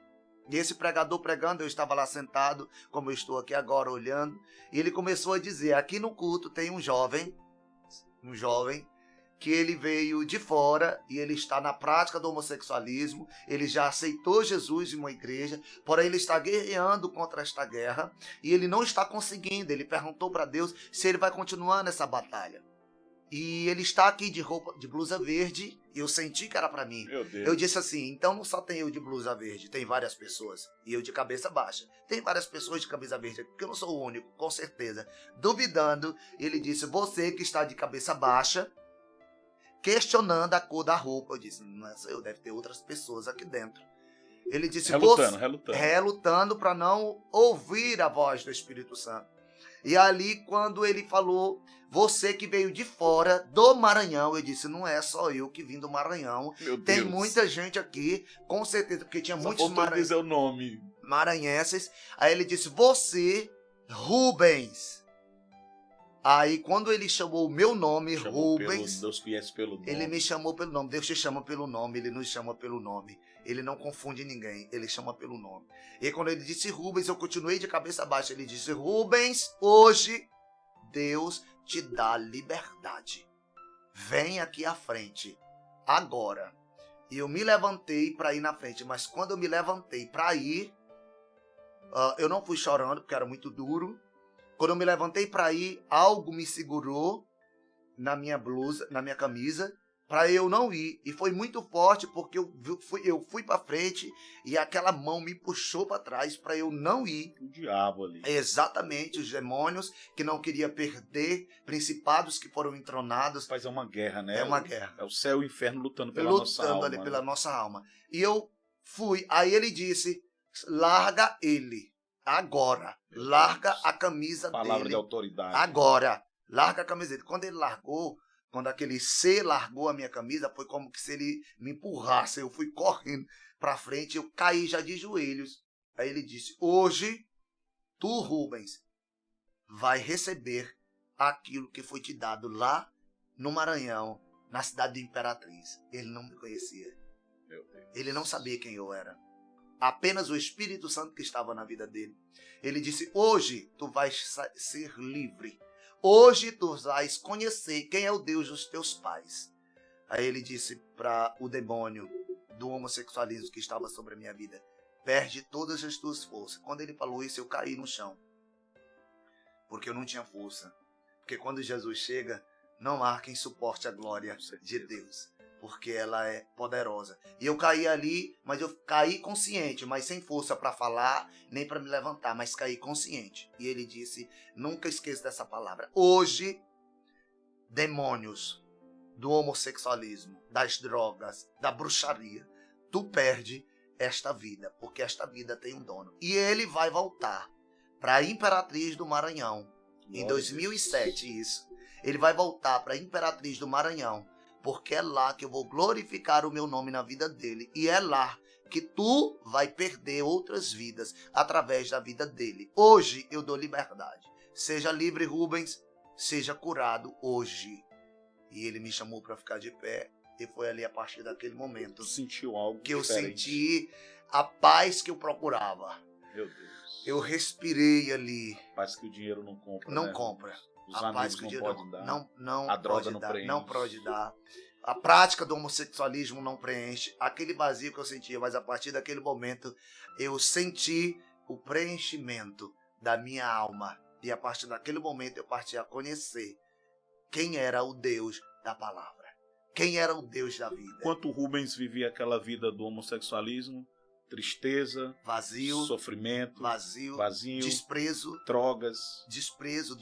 E esse pregador pregando, eu estava lá sentado, como eu estou aqui agora olhando, e ele começou a dizer, aqui no culto tem um jovem, que ele veio de fora e ele está na prática do homossexualismo, ele já aceitou Jesus em uma igreja, porém ele está guerreando contra esta guerra e ele não está conseguindo. Ele perguntou para Deus se ele vai continuar nessa batalha. E ele está aqui de roupa, de blusa verde, e eu senti que era para mim. Meu Deus. Eu disse assim, então não só tem eu de blusa verde, tem várias pessoas. E eu de cabeça baixa. Tem várias pessoas de cabeça verde, porque eu não sou o único, com certeza. Duvidando, ele disse, você que está de cabeça baixa, questionando a cor da roupa. Eu disse, não é só eu, deve ter outras pessoas aqui dentro. Ele disse, relutando para não ouvir a voz do Espírito Santo. E ali, quando ele falou, você que veio de fora do Maranhão, eu disse, não é só eu que vim do Maranhão. Tem muita gente aqui, com certeza, porque tinha muitos dizer o nome. Maranhenses. Aí ele disse, você, Rubens. Aí, quando ele chamou o meu nome, Rubens, Deus conhece pelo nome. Ele me chamou pelo nome. Deus te chama pelo nome, ele nos chama pelo nome. Ele não confunde ninguém, ele chama pelo nome. E quando ele disse Rubens, eu continuei de cabeça baixa. Ele disse, Rubens, hoje Deus te dá liberdade. Vem aqui à frente, agora. E eu me levantei para ir na frente, mas quando eu me levantei para ir, eu não fui chorando, porque era muito duro. Quando eu me levantei para ir, algo me segurou na minha blusa, na minha camisa, para eu não ir. E foi muito forte, porque eu fui para frente e aquela mão me puxou para trás para eu não ir. O diabo ali. Exatamente, os demônios que não queriam perder, principados que foram entronados. Mas é uma guerra, né? É uma guerra. É o céu e o inferno lutando pela nossa alma. Lutando ali pela nossa alma. E eu fui. Aí ele disse, larga ele. Agora, larga a camisa dele. Palavra de autoridade. Agora, larga a camisa dele. Quando ele largou, quando aquele ser largou a minha camisa, foi como que se ele me empurrasse. Eu fui correndo para frente, eu caí já de joelhos. Aí ele disse, hoje, tu, Rubens, vai receber aquilo que foi te dado lá no Maranhão, na cidade de Imperatriz. Ele não me conhecia. Meu Deus. Ele não sabia quem eu era. Apenas o Espírito Santo que estava na vida dele. Ele disse, hoje tu vais ser livre. Hoje tu vais conhecer quem é o Deus dos teus pais. Aí ele disse para o demônio do homossexualismo que estava sobre a minha vida, perde todas as tuas forças. Quando ele falou isso, eu caí no chão. Porque eu não tinha força. Porque quando Jesus chega, não há quem suporte a glória de Deus. Porque ela é poderosa. E eu caí ali, mas eu caí consciente, mas sem força para falar, nem para me levantar, mas caí consciente. E ele disse, nunca esqueça dessa palavra. Hoje, demônios do homossexualismo, das drogas, da bruxaria, tu perde esta vida, porque esta vida tem um dono. E ele vai voltar para a Imperatriz do Maranhão, em 2007, isso. Ele vai voltar para a Imperatriz do Maranhão, porque é lá que eu vou glorificar o meu nome na vida dele. E é lá que tu vai perder outras vidas através da vida dele. Hoje eu dou liberdade. Seja livre, Rubens. seja curado hoje. E ele me chamou para ficar de pé, e foi ali a partir daquele momento Tu sentiu algo que eu diferente. senti a paz que eu procurava. Meu Deus. Eu respirei ali. Paz que o dinheiro não compra, Não né? compra. Os A paz amigos que o não dinheiro podem dar. não A droga pode não dar, preenche. não pode dar. A prática do homossexualismo não preenche. Aquele vazio que eu sentia, mas a partir daquele momento eu senti o preenchimento da minha alma. E a partir daquele momento eu parti a conhecer quem era o Deus da palavra. Quem era o Deus da vida. Enquanto Rubens vivia aquela vida do homossexualismo, tristeza, Vazio, sofrimento, vazio, desprezo, drogas, desprezo,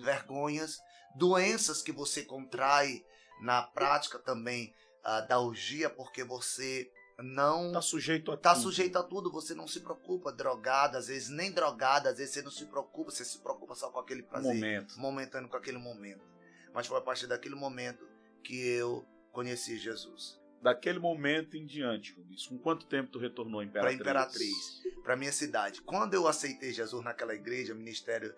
vergonhas, doenças que você contrai na prática também da orgia, porque você não tá sujeito a tá tudo. sujeito a tudo, você não se preocupa, drogado, às vezes nem drogado, às vezes você não se preocupa, você se preocupa só com aquele prazer momentâneo, com aquele momento. Mas foi a partir daquele momento que eu conheci Jesus. Daquele momento em diante, Rubens, com quanto tempo tu retornou a Imperatriz? Para Imperatriz, para minha cidade. Quando eu aceitei Jesus naquela igreja, ministério,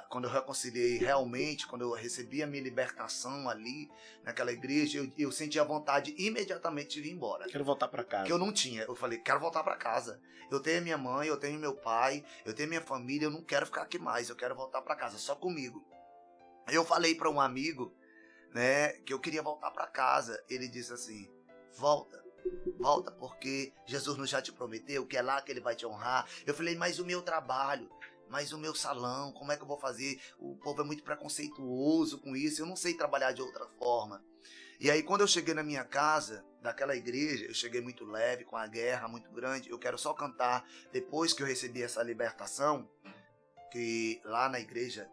quando eu reconciliei realmente, quando eu recebi a minha libertação ali, naquela igreja, eu senti a vontade imediatamente de vir embora. Quero voltar para casa. Que eu não tinha. Eu falei, quero voltar para casa. Eu tenho a minha mãe, eu tenho meu pai, eu tenho minha família, eu não quero ficar aqui mais, eu quero voltar para casa, só comigo. Eu falei para um amigo, né, que eu queria voltar para casa. Ele disse assim, volta porque Jesus não já te prometeu que é lá que ele vai te honrar. Eu falei, mas o meu trabalho, mas o meu salão, como é que eu vou fazer? O povo é muito preconceituoso com isso, eu não sei trabalhar de outra forma. E aí quando eu cheguei na minha casa, daquela igreja, eu cheguei muito leve, com a guerra muito grande. Eu quero só cantar, depois que eu recebi essa libertação, que lá na igreja,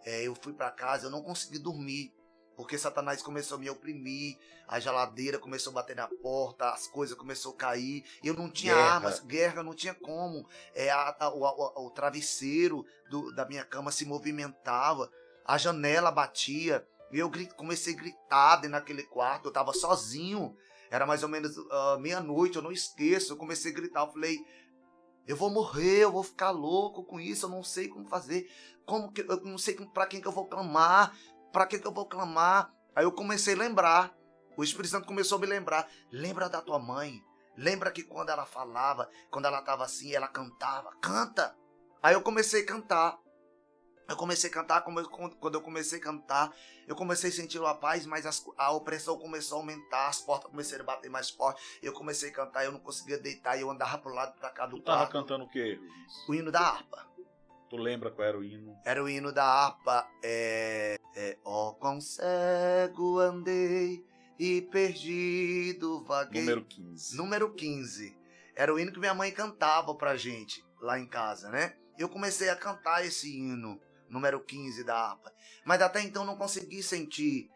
eu fui para casa, eu não consegui dormir, porque Satanás começou a me oprimir, a geladeira começou a bater na porta, as coisas começaram a cair, eu não tinha armas, guerra, não tinha como, o travesseiro da minha cama se movimentava, a janela batia, e eu comecei a gritar dentro daquele quarto, eu estava sozinho, era mais ou menos meia-noite, eu não esqueço, eu comecei a gritar, eu falei, eu vou morrer, eu vou ficar louco com isso, eu não sei como fazer, eu não sei para quem que eu vou clamar, para que eu vou clamar? Aí eu comecei a lembrar. O Espírito Santo começou a me lembrar. Lembra da tua mãe. Lembra que quando ela falava, quando ela estava assim, ela cantava. Canta! Aí eu comecei a cantar. Quando eu comecei a cantar, eu comecei a sentir a paz, mas a opressão começou a aumentar, as portas começaram a bater mais forte. Eu comecei a cantar, eu não conseguia deitar, eu andava pro lado e pra cá do quarto. Tu tava cantando o quê? O hino da harpa. Tu lembra qual era o hino? Era o hino da harpa. Ó, quão cego andei e perdido vaguei. Número 15. Número 15. Era o hino que minha mãe cantava pra gente lá em casa, né? Eu comecei a cantar esse hino, número 15 da harpa. Mas até então não consegui sentir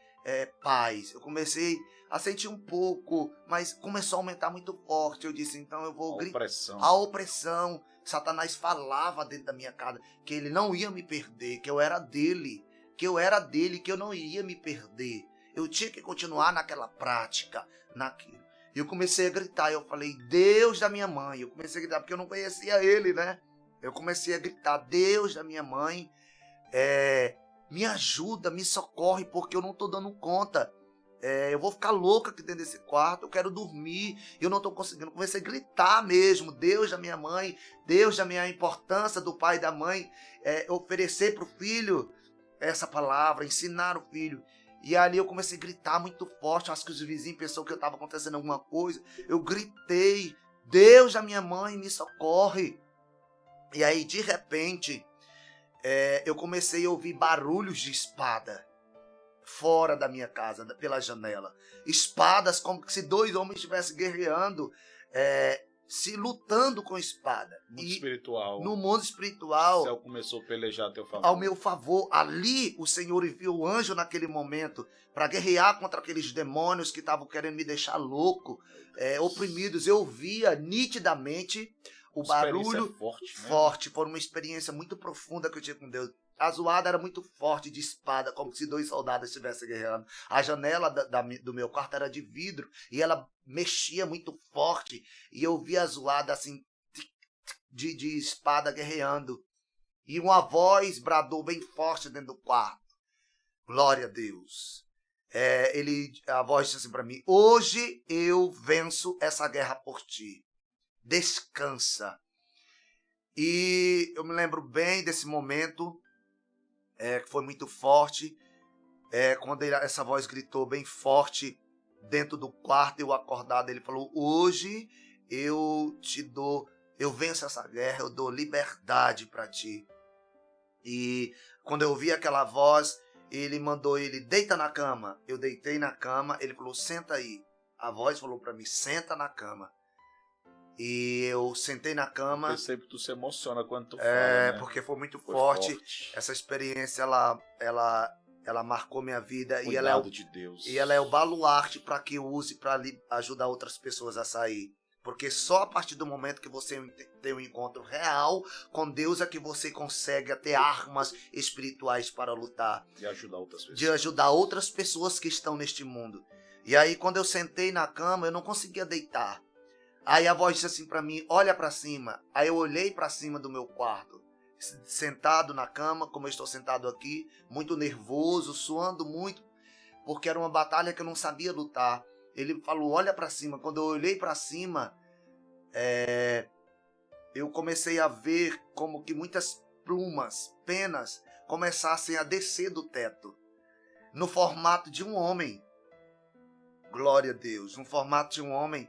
paz. Eu comecei a sentir um pouco, mas começou a aumentar muito forte. Eu disse, então eu vou gritar. A opressão. Satanás falava dentro da minha casa que ele não ia me perder, que eu era dele, que eu não iria me perder. Eu tinha que continuar naquela prática, naquilo. E eu comecei a gritar, eu falei, Deus da minha mãe. Eu comecei a gritar porque eu não conhecia ele, né? Eu comecei a gritar, Deus da minha mãe, me ajuda, me socorre, porque eu não estou dando conta. Eu vou ficar louca aqui dentro desse quarto, eu quero dormir, eu não estou conseguindo. Comecei a gritar mesmo, Deus da minha mãe, Deus da minha importância do pai e da mãe, oferecer para o filho essa palavra, ensinar o filho. E ali eu comecei a gritar muito forte, acho que os vizinhos pensaram que eu estava acontecendo alguma coisa. Eu gritei, Deus da minha mãe, me socorre. E aí, de repente, eu comecei a ouvir barulhos de espada fora da minha casa, pela janela. Espadas, como se dois homens estivessem guerreando, se lutando com espada. No mundo espiritual. O céu começou a pelejar a teu favor. Ao meu favor. Ali, o Senhor enviou o anjo naquele momento para guerrear contra aqueles demônios que estavam querendo me deixar louco, oprimidos. Eu via nitidamente o barulho forte. Foi uma experiência muito profunda que eu tive com Deus. A zoada era muito forte, de espada, como se dois soldados estivessem guerreando. A janela do meu quarto era de vidro e ela mexia muito forte. E eu via a zoada assim, de espada guerreando. E uma voz bradou bem forte dentro do quarto. Glória a Deus. A voz disse assim para mim: hoje eu venço essa guerra por ti. Descansa. E eu me lembro bem desse momento, que foi muito forte. Quando essa voz gritou bem forte dentro do quarto, eu acordado, ele falou: hoje eu venço essa guerra, eu dou liberdade para ti. E quando eu ouvi aquela voz, ele mandou deita na cama. Eu deitei na cama, ele falou: senta aí. A voz falou para mim: senta na cama. E eu sentei na cama. Eu percebo que tu se emociona quando tu fala, né? Porque foi muito forte. Essa experiência, ela marcou minha vida. Cuidado de Deus. E ela é o baluarte para que eu use para ajudar outras pessoas a sair. Porque só a partir do momento que você tem um encontro real com Deus é que você consegue ter armas espirituais para lutar. De ajudar outras pessoas. De ajudar outras pessoas que estão neste mundo. E aí, quando eu sentei na cama, eu não conseguia deitar. Aí a voz disse assim para mim: olha para cima. Aí eu olhei para cima do meu quarto, sentado na cama, como eu estou sentado aqui, muito nervoso, suando muito, porque era uma batalha que eu não sabia lutar. Ele falou: olha para cima. Quando eu olhei para cima, eu comecei a ver como que muitas penas, começassem a descer do teto, no formato de um homem. Glória a Deus, no formato de um homem.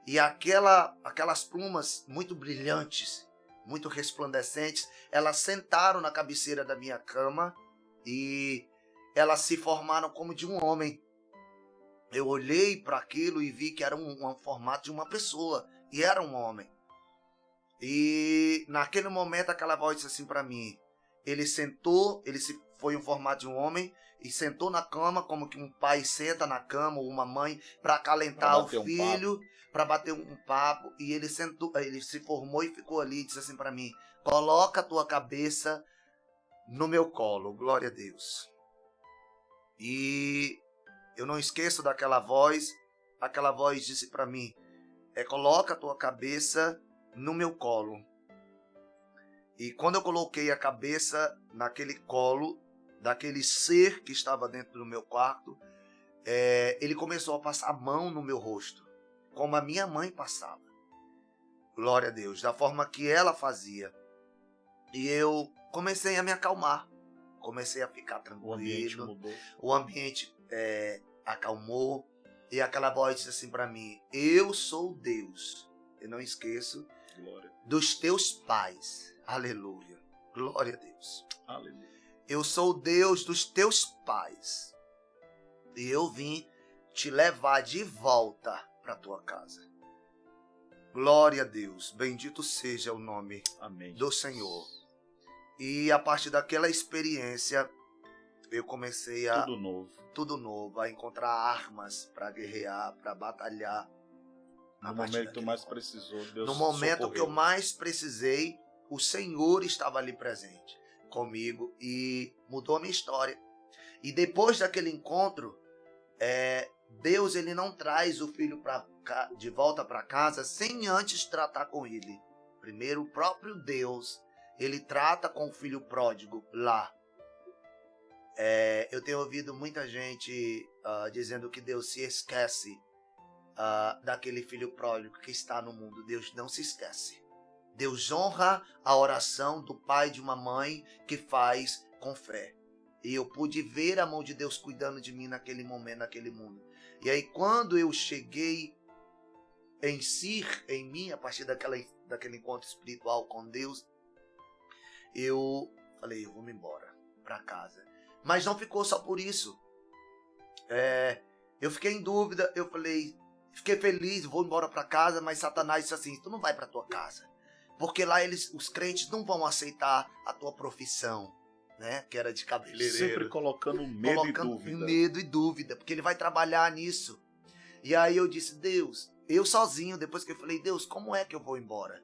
E aquelas plumas muito brilhantes, muito resplandecentes, elas sentaram na cabeceira da minha cama e elas se formaram como de um homem. Eu olhei para aquilo e vi que era um formato de uma pessoa, e era um homem. E naquele momento aquela voz disse assim para mim: ele sentou, foi um formato de um homem, e sentou na cama como que um pai senta na cama, ou uma mãe, para acalentar o filho, para bater um papo. E ele sentou, ele se formou e ficou ali e disse assim para mim: coloca a tua cabeça no meu colo. Glória a Deus. E eu não esqueço daquela voz. Aquela voz disse para mim: coloca a tua cabeça no meu colo. E quando eu coloquei a cabeça naquele colo daquele ser que estava dentro do meu quarto, ele começou a passar a mão no meu rosto, como a minha mãe passava. Glória a Deus, da forma que ela fazia. E eu comecei a me acalmar, comecei a ficar tranquilo. O ambiente mudou. O ambiente acalmou, e aquela voz disse assim para mim: eu sou Deus, eu não esqueço, Glória. Dos teus pais. Aleluia, glória a Deus. Aleluia. Eu sou o Deus dos teus pais. E eu vim te levar de volta para tua casa. Glória a Deus. Bendito seja o nome Amém. do Senhor. E a partir daquela experiência, eu comecei a... Tudo novo. A encontrar armas para guerrear, para batalhar. No momento que tu mais precisou, Deus no momento que eu mais precisei, o Senhor estava ali presente comigo e mudou a minha história. E depois daquele encontro, Deus, ele não traz o filho de volta para casa sem antes tratar com ele. Primeiro, o próprio Deus, ele trata com o filho pródigo lá. Eu tenho ouvido muita gente dizendo que Deus se esquece daquele filho pródigo que está no mundo. Deus não se esquece. Deus honra a oração do pai de uma mãe que faz com fé. E eu pude ver a mão de Deus cuidando de mim naquele momento, naquele mundo. E aí quando eu cheguei em mim, a partir daquele encontro espiritual com Deus, eu falei: eu vou me embora para casa. Mas não ficou só por isso. Eu fiquei em dúvida, fiquei feliz, vou embora para casa, mas Satanás disse assim: tu não vai para tua casa. Porque lá os crentes não vão aceitar a tua profissão, né? Que era de cabeleireiro. Sempre colocando medo e dúvida. Porque ele vai trabalhar nisso. E aí eu disse: Deus, eu sozinho, depois que eu falei: Deus, como é que eu vou embora?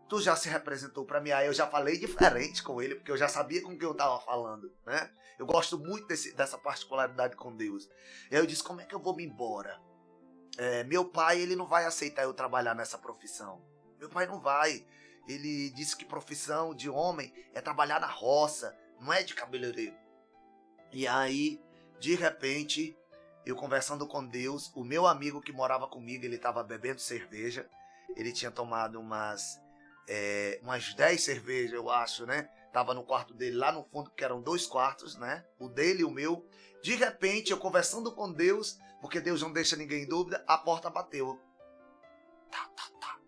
Tu já se representou para mim. Aí eu já falei diferente com ele, porque eu já sabia com quem eu estava falando, né? Eu gosto muito dessa particularidade com Deus. E aí eu disse: como é que eu vou me embora? Meu pai, ele não vai aceitar eu trabalhar nessa profissão. Meu pai não vai. Ele disse que profissão de homem é trabalhar na roça, não é de cabeleireiro. E aí De repente, eu conversando com Deus, o meu amigo que morava comigo, ele estava bebendo cerveja. Ele tinha tomado umas 10 cervejas, eu acho, né? Tava no quarto dele, lá no fundo, que eram 2 quartos, né? O dele e o meu. De repente, eu conversando com Deus, porque Deus não deixa ninguém em dúvida, a porta bateu. Tá, tá, tá.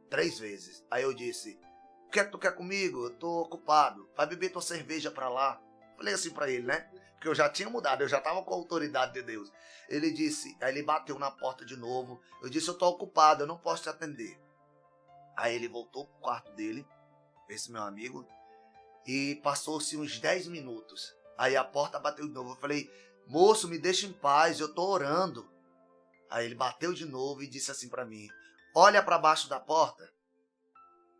3 vezes. Aí eu disse, o que é que tu quer comigo? Eu tô ocupado. Vai beber tua cerveja pra lá. Falei assim pra ele, né? Porque eu já tinha mudado, eu já tava com a autoridade de Deus. Ele disse, aí ele bateu na porta de novo. Eu disse, eu tô ocupado, eu não posso te atender. Aí ele voltou pro quarto dele, esse meu amigo, e passou-se uns 10 minutos. Aí a porta bateu de novo. Eu falei, moço, me deixa em paz, eu tô orando. Aí ele bateu de novo e disse assim pra mim, olha para baixo da porta.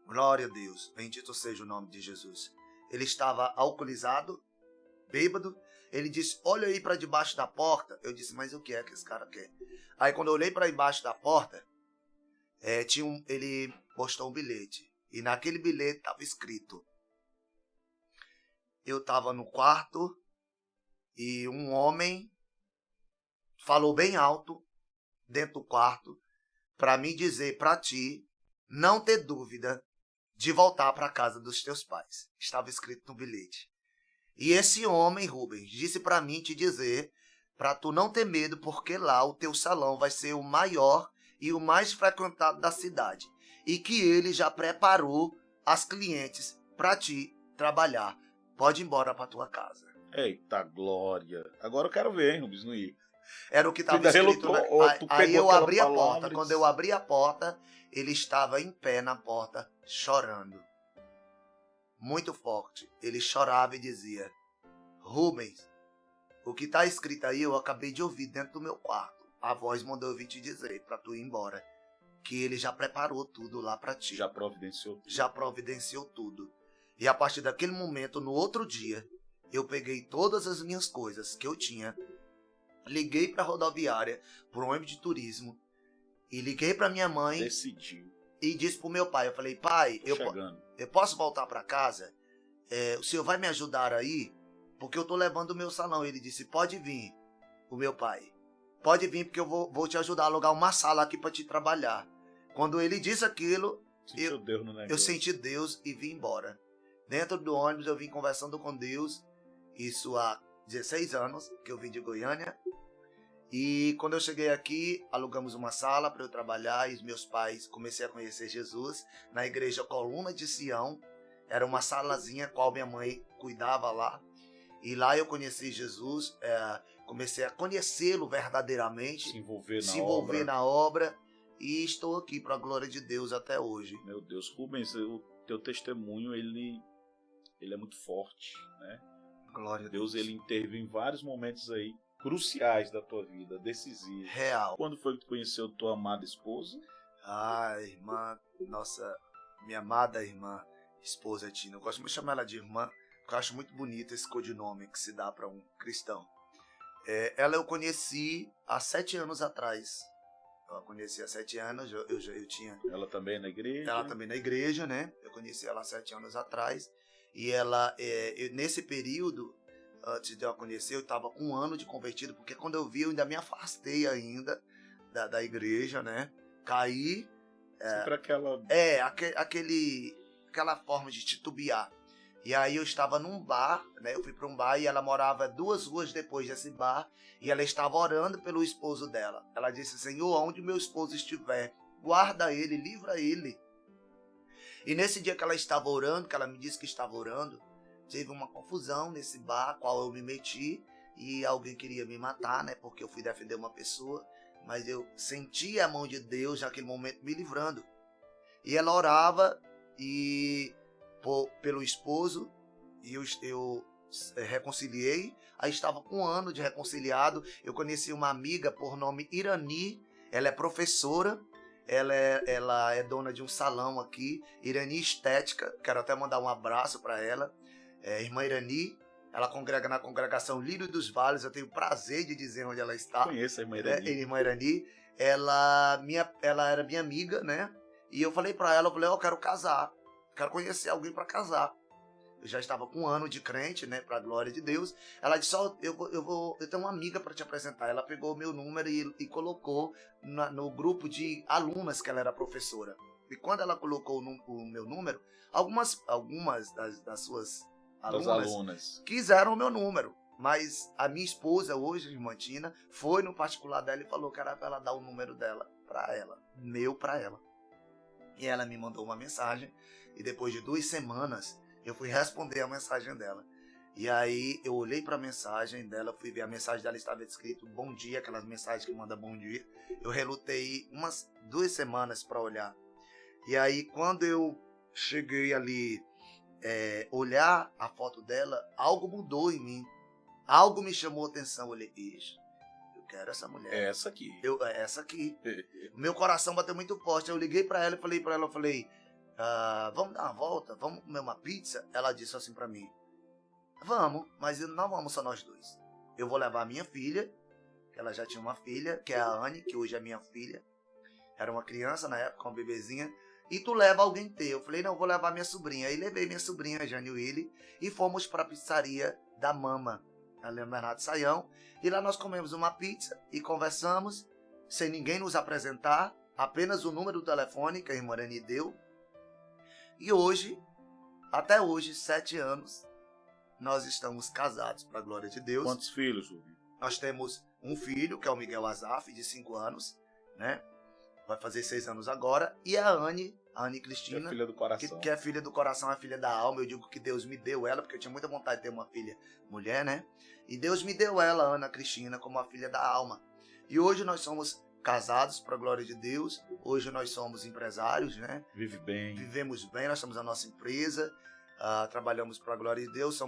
Glória a Deus, bendito seja o nome de Jesus. Ele estava alcoolizado, bêbado. Ele disse, olha aí para debaixo da porta. Eu disse, mas o que é que esse cara quer? Aí quando eu olhei para debaixo da porta, ele postou um bilhete. E naquele bilhete estava escrito, eu estava no quarto e um homem falou bem alto dentro do quarto para me dizer para ti não ter dúvida de voltar para a casa dos teus pais. Estava escrito no bilhete. E esse homem, Rubens, disse para mim te dizer para tu não ter medo, porque lá o teu salão vai ser o maior e o mais frequentado da cidade. E que ele já preparou as clientes para ti trabalhar. Pode ir embora para tua casa. Eita glória. Agora eu quero ver, hein, Rubens, não ir. Era o que estava escrito. Aí eu abri a porta. Quando eu abri a porta, ele estava em pé na porta, chorando. Muito forte. Ele chorava e dizia, Rubens, o que está escrito aí eu acabei de ouvir dentro do meu quarto. A voz mandou eu vir te dizer para tu ir embora. Que ele já preparou tudo lá para ti. Já providenciou tudo. Já providenciou tudo. E a partir daquele momento, no outro dia, eu peguei todas as minhas coisas que eu tinha, liguei para a rodoviária, para um ônibus de turismo, e liguei para minha mãe. Decidiu. E disse pro meu pai, eu falei, pai, eu posso voltar para casa? O senhor vai me ajudar aí? Porque eu tô levando o meu salão. Ele disse, pode vir, o meu pai. Pode vir porque eu vou te ajudar a alugar uma sala aqui para te trabalhar. Quando ele disse aquilo, eu senti Deus e vim embora. Dentro do ônibus eu vim conversando com Deus, isso há 16 anos que eu vim de Goiânia. E quando eu cheguei aqui, alugamos uma sala para eu trabalhar e os meus pais comecei a conhecer Jesus na igreja Coluna de Sião. Era uma salazinha qual minha mãe cuidava lá. E lá eu conheci Jesus, comecei a conhecê-lo verdadeiramente, se envolver na obra e estou aqui para a glória de Deus até hoje. Meu Deus, Rubens, o teu testemunho ele é muito forte, né? Glória a Deus. Ele interveio em vários momentos aí cruciais da tua vida, decisivos. Real. Quando foi que tu conheceu tua amada esposa? Irmã, nossa, minha amada irmã, esposa Tina. Eu gosto muito de chamar ela de irmã, porque eu acho muito bonito esse codinome que se dá para um cristão. Ela eu conheci há 7 anos atrás. Eu a conheci há 7 anos, eu tinha... Ela também na igreja? Ela também na igreja, né? Eu conheci ela há 7 anos atrás. E ela, nesse período, antes de eu a conhecer, eu estava com 1 ano de convertido, porque quando eu vi, eu ainda me afastei ainda da igreja, né? Caí. Sempre aquela... aquela forma de titubear. E aí eu estava num bar, né? Eu fui para um bar e ela morava 2 ruas depois desse bar. E ela estava orando pelo esposo dela. Ela disse, Senhor, onde meu esposo estiver, guarda ele, livra ele. E nesse dia que ela estava orando, que ela me disse que estava orando, teve uma confusão nesse bar, qual eu me meti. E alguém queria me matar, né? Porque eu fui defender uma pessoa. Mas eu senti a mão de Deus naquele momento me livrando. E ela orava pelo esposo, e eu reconciliei. Aí estava com 1 ano de reconciliado. Eu conheci uma amiga por nome Irani. Ela é professora. Ela é dona de um salão aqui, Irani Estética. Quero até mandar um abraço para ela. Irmã Irani. Ela congrega na congregação Lírio dos Vales. Eu tenho o prazer de dizer onde ela está. Conheço a irmã Irani. Irmã Irani. Ela era minha amiga, né? E eu falei para ela, eu quero casar. Quero conhecer alguém para casar. eu já estava com 1 ano de crente, né, para a glória de Deus. Ela disse, eu tenho uma amiga para te apresentar. Ela pegou o meu número e colocou no grupo de alunas que ela era professora. E quando ela colocou o meu número, algumas das suas alunas quiseram o meu número. Mas a minha esposa hoje, irmã Tina, foi no particular dela e falou que era para ela dar o número dela para ela, meu para ela. E ela me mandou uma mensagem e depois de 2 semanas eu fui responder a mensagem dela. E aí eu olhei para a mensagem dela, fui ver a mensagem dela, estava escrito bom dia, aquelas mensagens que manda bom dia. Eu relutei umas 2 semanas para olhar. E aí quando eu cheguei ali olhar a foto dela, algo mudou em mim. Algo me chamou a atenção. Eu olhei, eu quero essa mulher. É essa aqui. Essa aqui. Meu coração bateu muito forte. Eu liguei para ela e falei para ela, vamos dar uma volta? Vamos comer uma pizza? Ela disse assim para mim, vamos, mas não vamos só nós dois. Eu vou levar a minha filha, que ela já tinha uma filha, que é a Anne, que hoje é minha filha. Era uma criança na época, uma bebezinha. E tu leva alguém teu. Eu falei, não, eu vou levar minha sobrinha. Aí levei minha sobrinha, Jane Willy, e fomos para a pizzaria da Mama, ali no Bernardo Saião. E lá nós comemos uma pizza e conversamos, sem ninguém nos apresentar, apenas o número do telefone que a irmã Rani deu. E hoje, até hoje, 7 anos, nós estamos casados, para a glória de Deus. Quantos filhos, Rubens? Nós temos um filho, que é o Miguel Azaf, de 5 anos, né? Vai fazer 6 anos agora. E a Anne Cristina, que é filha do coração. Que é filha do coração, é filha da alma. Eu digo que Deus me deu ela, porque eu tinha muita vontade de ter uma filha mulher, né? E Deus me deu ela, Ana Cristina, como a filha da alma. E hoje nós somos casados, para a glória de Deus. Hoje nós somos empresários, né? Vivemos bem, nós temos a nossa empresa, trabalhamos para a glória de Deus.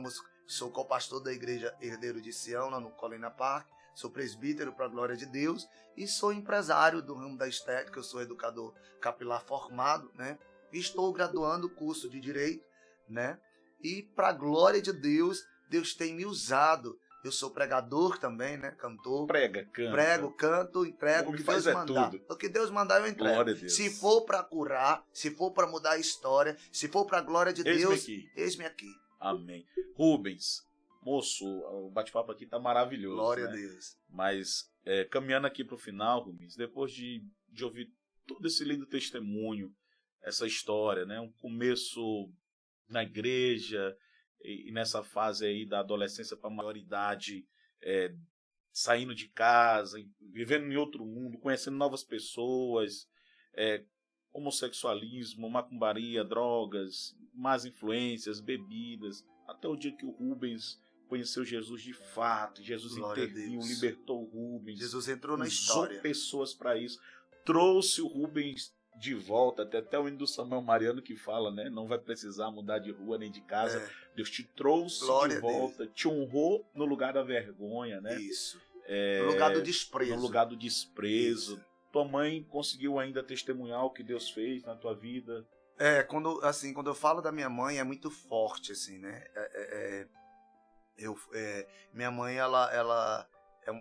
Sou co-pastor da igreja Herdeiro de Sião, lá no Colina Park. Sou presbítero para a glória de Deus e sou empresário do ramo da estética. Eu sou educador capilar formado, né? E estou graduando o curso de Direito, né? E para a glória de Deus, Deus tem me usado. Eu sou pregador também, né? Cantor. Prega, canta. Prego, canto, entrego o que Deus mandar. Tudo. O que Deus mandar eu entrego. Glória a Deus. Se for para curar, se for para mudar a história, se for para a glória de Deus, eis-me aqui. Amém. Rubens, moço, o bate-papo aqui tá maravilhoso. Glória né? a Deus. Mas caminhando aqui para o final, Rubens, depois de ouvir todo esse lindo testemunho, essa história, né? Um começo na igreja e nessa fase aí da adolescência para a maioridade, saindo de casa, vivendo em outro mundo, conhecendo novas pessoas, homossexualismo, macumbaria, drogas, más influências, bebidas, até o dia que o Rubens conheceu Jesus de fato, Jesus interviu, libertou o Rubens. Jesus entrou na história. Usou pessoas para isso, trouxe o Rubens de volta, até o hino do Samuel Mariano que fala, né? Não vai precisar mudar de rua nem de casa. Deus te trouxe de volta, te honrou no lugar da vergonha, né? Isso. No lugar do desprezo. No lugar do desprezo. Isso. Tua mãe conseguiu ainda testemunhar o que Deus fez na tua vida? Quando eu falo da minha mãe, é muito forte, assim, né? Minha mãe, ela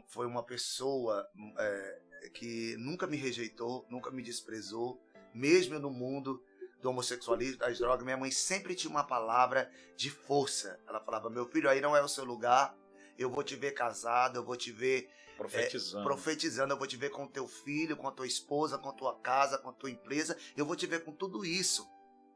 foi uma pessoa que nunca me rejeitou, nunca me desprezou, mesmo no mundo do homossexualismo, das drogas. Minha mãe sempre tinha uma palavra de força. Ela falava, meu filho, aí não é o seu lugar, eu vou te ver casado, eu vou te ver profetizando, eu vou te ver com teu filho, com a tua esposa, com a tua casa, com a tua empresa, eu vou te ver com tudo isso.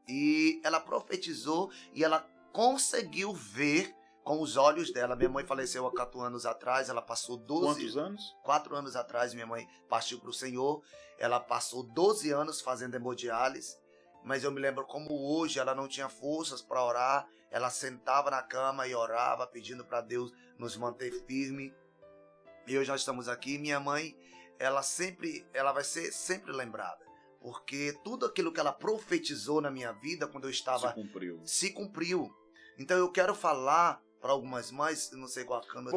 E ela profetizou e ela conseguiu ver com os olhos dela. Minha mãe faleceu há 4 anos atrás, ela passou 12... Quantos anos? 4 anos atrás minha mãe partiu para o Senhor, ela passou 12 anos fazendo hemodiálise, mas eu me lembro como hoje ela não tinha forças para orar, ela sentava na cama e orava, pedindo para Deus nos manter firme. E hoje nós estamos aqui. Minha mãe, ela vai ser sempre lembrada, porque tudo aquilo que ela profetizou na minha vida quando eu estava... Se cumpriu. Então eu quero falar para algumas mães, não sei qual a câmera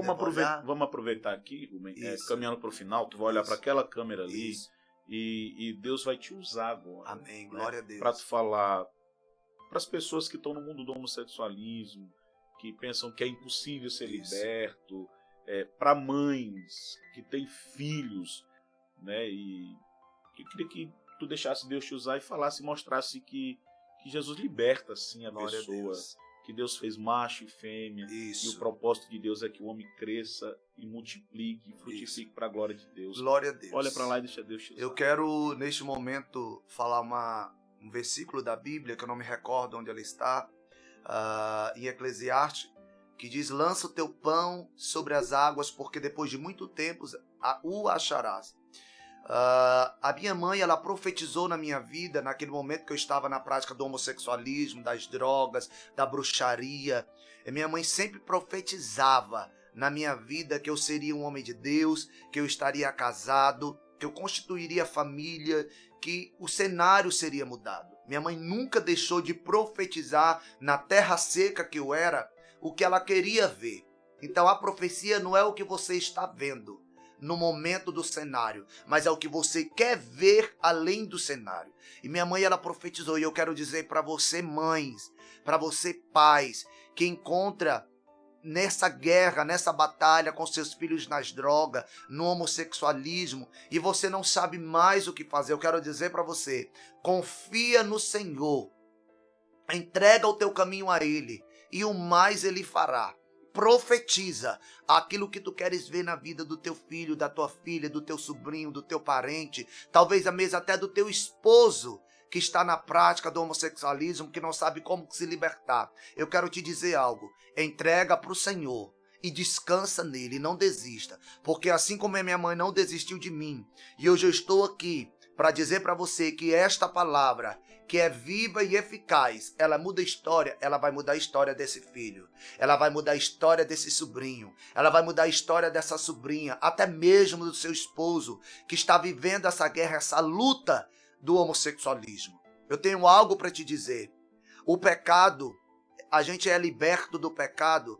vamos aproveitar aqui, Rubens, caminhando para o final, tu vai olhar para aquela câmera ali e Deus vai te usar agora. Amém, glória a Deus. Para tu falar para as pessoas que estão no mundo do homossexualismo, que pensam que é impossível ser liberto, para mães que têm filhos, né? E eu queria que tu deixasse Deus te usar e falasse, mostrasse que Jesus liberta sim a pessoa, que Deus fez macho e fêmea. Isso. E o propósito de Deus é que o homem cresça e multiplique, e frutifique para a glória de Deus. Glória a Deus. Olha para lá e deixa Deus te usar. Eu quero, neste momento, falar um versículo da Bíblia, que eu não me recordo onde ela está, em Eclesiastes, que diz: lança o teu pão sobre as águas, porque depois de muito tempo o acharás. A minha mãe, ela profetizou na minha vida, naquele momento que eu estava na prática do homossexualismo, das drogas, da bruxaria. E minha mãe sempre profetizava na minha vida que eu seria um homem de Deus, que eu estaria casado, que eu constituiria família, que o cenário seria mudado. Minha mãe nunca deixou de profetizar na terra seca que eu era o que ela queria ver. Então a profecia não é o que você está vendo no momento do cenário, mas é o que você quer ver além do cenário. E minha mãe, ela profetizou, e eu quero dizer para você, mães, para você, pais, que encontra nessa guerra, nessa batalha com seus filhos nas drogas, no homossexualismo, e você não sabe mais o que fazer, eu quero dizer para você: confia no Senhor, entrega o teu caminho a Ele, e o mais Ele fará. Profetiza aquilo que tu queres ver na vida do teu filho, da tua filha, do teu sobrinho, do teu parente, talvez a mesma até do teu esposo, que está na prática do homossexualismo, que não sabe como se libertar. Eu quero te dizer algo: entrega para o Senhor e descansa nele, não desista, porque assim como a minha mãe não desistiu de mim, e hoje eu estou aqui para dizer para você que esta palavra, que é viva e eficaz, ela muda a história, ela vai mudar a história desse filho, ela vai mudar a história desse sobrinho, ela vai mudar a história dessa sobrinha, até mesmo do seu esposo, que está vivendo essa guerra, essa luta do homossexualismo. Eu tenho algo para te dizer: o pecado, a gente é liberto do pecado,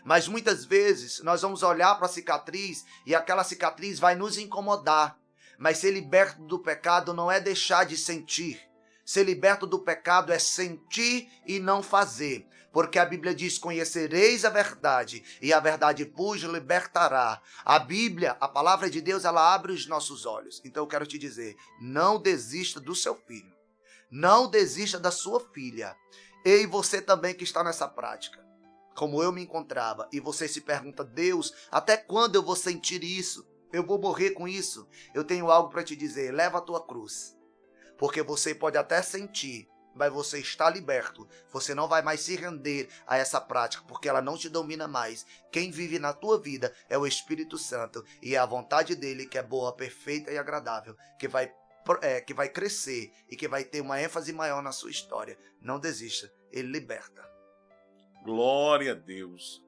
mas muitas vezes nós vamos olhar para a cicatriz e aquela cicatriz vai nos incomodar. Mas ser liberto do pecado não é deixar de sentir. Ser liberto do pecado é sentir e não fazer. Porque a Bíblia diz: conhecereis a verdade, e a verdade vos libertará. A Bíblia, a palavra de Deus, ela abre os nossos olhos. Então eu quero te dizer: não desista do seu filho. Não desista da sua filha. E você também que está nessa prática, como eu me encontrava, e você se pergunta: Deus, até quando eu vou sentir isso? Eu vou morrer com isso? Eu tenho algo para te dizer: leva a tua cruz. Porque você pode até sentir, mas você está liberto. Você não vai mais se render a essa prática, porque ela não te domina mais. Quem vive na tua vida é o Espírito Santo, e é a vontade dele, que é boa, perfeita e agradável, que vai crescer e que vai ter uma ênfase maior na sua história. Não desista, ele liberta. Glória a Deus.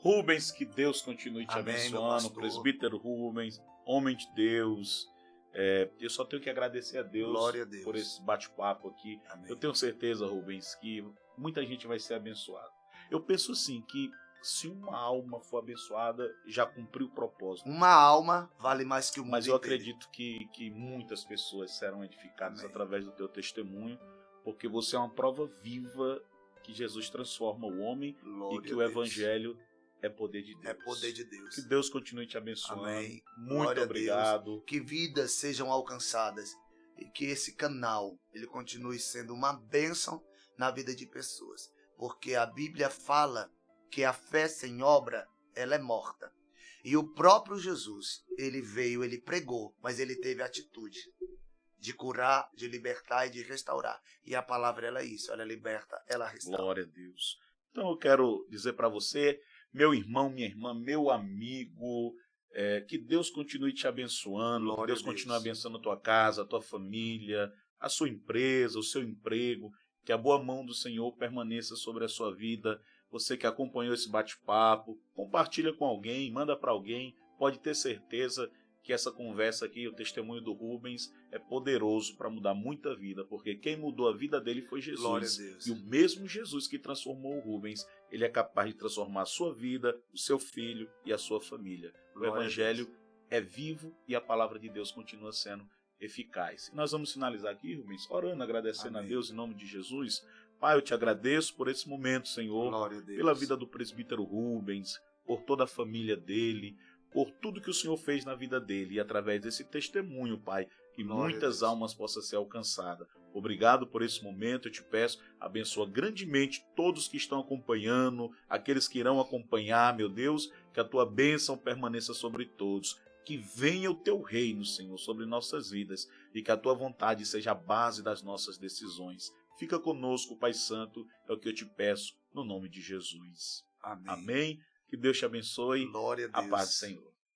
Rubens, que Deus continue te Amém, abençoando. Presbítero Rubens, homem de Deus. Eu só tenho que agradecer a Deus, por esse bate-papo aqui. Amém. Eu tenho certeza, Rubens, que muita gente vai ser abençoada. Eu penso assim, que se uma alma for abençoada, já cumpriu o propósito. Uma alma vale mais que o mundo Mas eu inteiro. acredito que muitas pessoas serão edificadas Amém. através do teu testemunho, porque você é uma prova viva que Jesus transforma o homem. Glória e que a o Deus. Evangelho é poder de Deus. É poder de Deus. Que Deus continue te abençoando. Amém. Muito Glória a obrigado. Deus. Que vidas sejam alcançadas e que esse canal ele continue sendo uma bênção na vida de pessoas. Porque a Bíblia fala que a fé sem obra, ela é morta. E o próprio Jesus, ele veio, ele pregou, mas ele teve a atitude de curar, de libertar e de restaurar. E a palavra, ela é isso, ela liberta, ela restaura. Glória a Deus. Então eu quero dizer para você, meu irmão, minha irmã, meu amigo, que Deus continue te abençoando, Glória que Deus a Deus. continue abençoando a tua casa, a tua família, a sua empresa, o seu emprego, que a boa mão do Senhor permaneça sobre a sua vida. Você que acompanhou esse bate-papo, compartilha com alguém, manda para alguém, pode ter certeza que essa conversa aqui, o testemunho do Rubens, é poderoso para mudar muita vida, porque quem mudou a vida dele foi Jesus. Glória a Deus. E o mesmo Jesus que transformou o Rubens, ele é capaz de transformar a sua vida, o seu filho e a sua família. Glória o Evangelho é vivo e a palavra de Deus continua sendo eficaz. E nós vamos finalizar aqui, Rubens, orando, agradecendo Amém. a Deus em nome de Jesus. Pai, eu te agradeço por esse momento, Senhor, Glória a Deus. pela vida do presbítero Rubens, por toda a família dele, por tudo que o Senhor fez na vida dele. E através desse testemunho, Pai, que Glória a muitas Deus. almas possam ser alcançadas. Obrigado por esse momento, eu te peço, abençoa grandemente todos que estão acompanhando, aqueles que irão acompanhar, meu Deus, que a tua bênção permaneça sobre todos. Que venha o teu reino, Senhor, sobre nossas vidas e que a tua vontade seja a base das nossas decisões. Fica conosco, Pai Santo, é o que eu te peço, no nome de Jesus. Amém. Amém. Que Deus te abençoe. Glória a A Deus. paz do Senhor.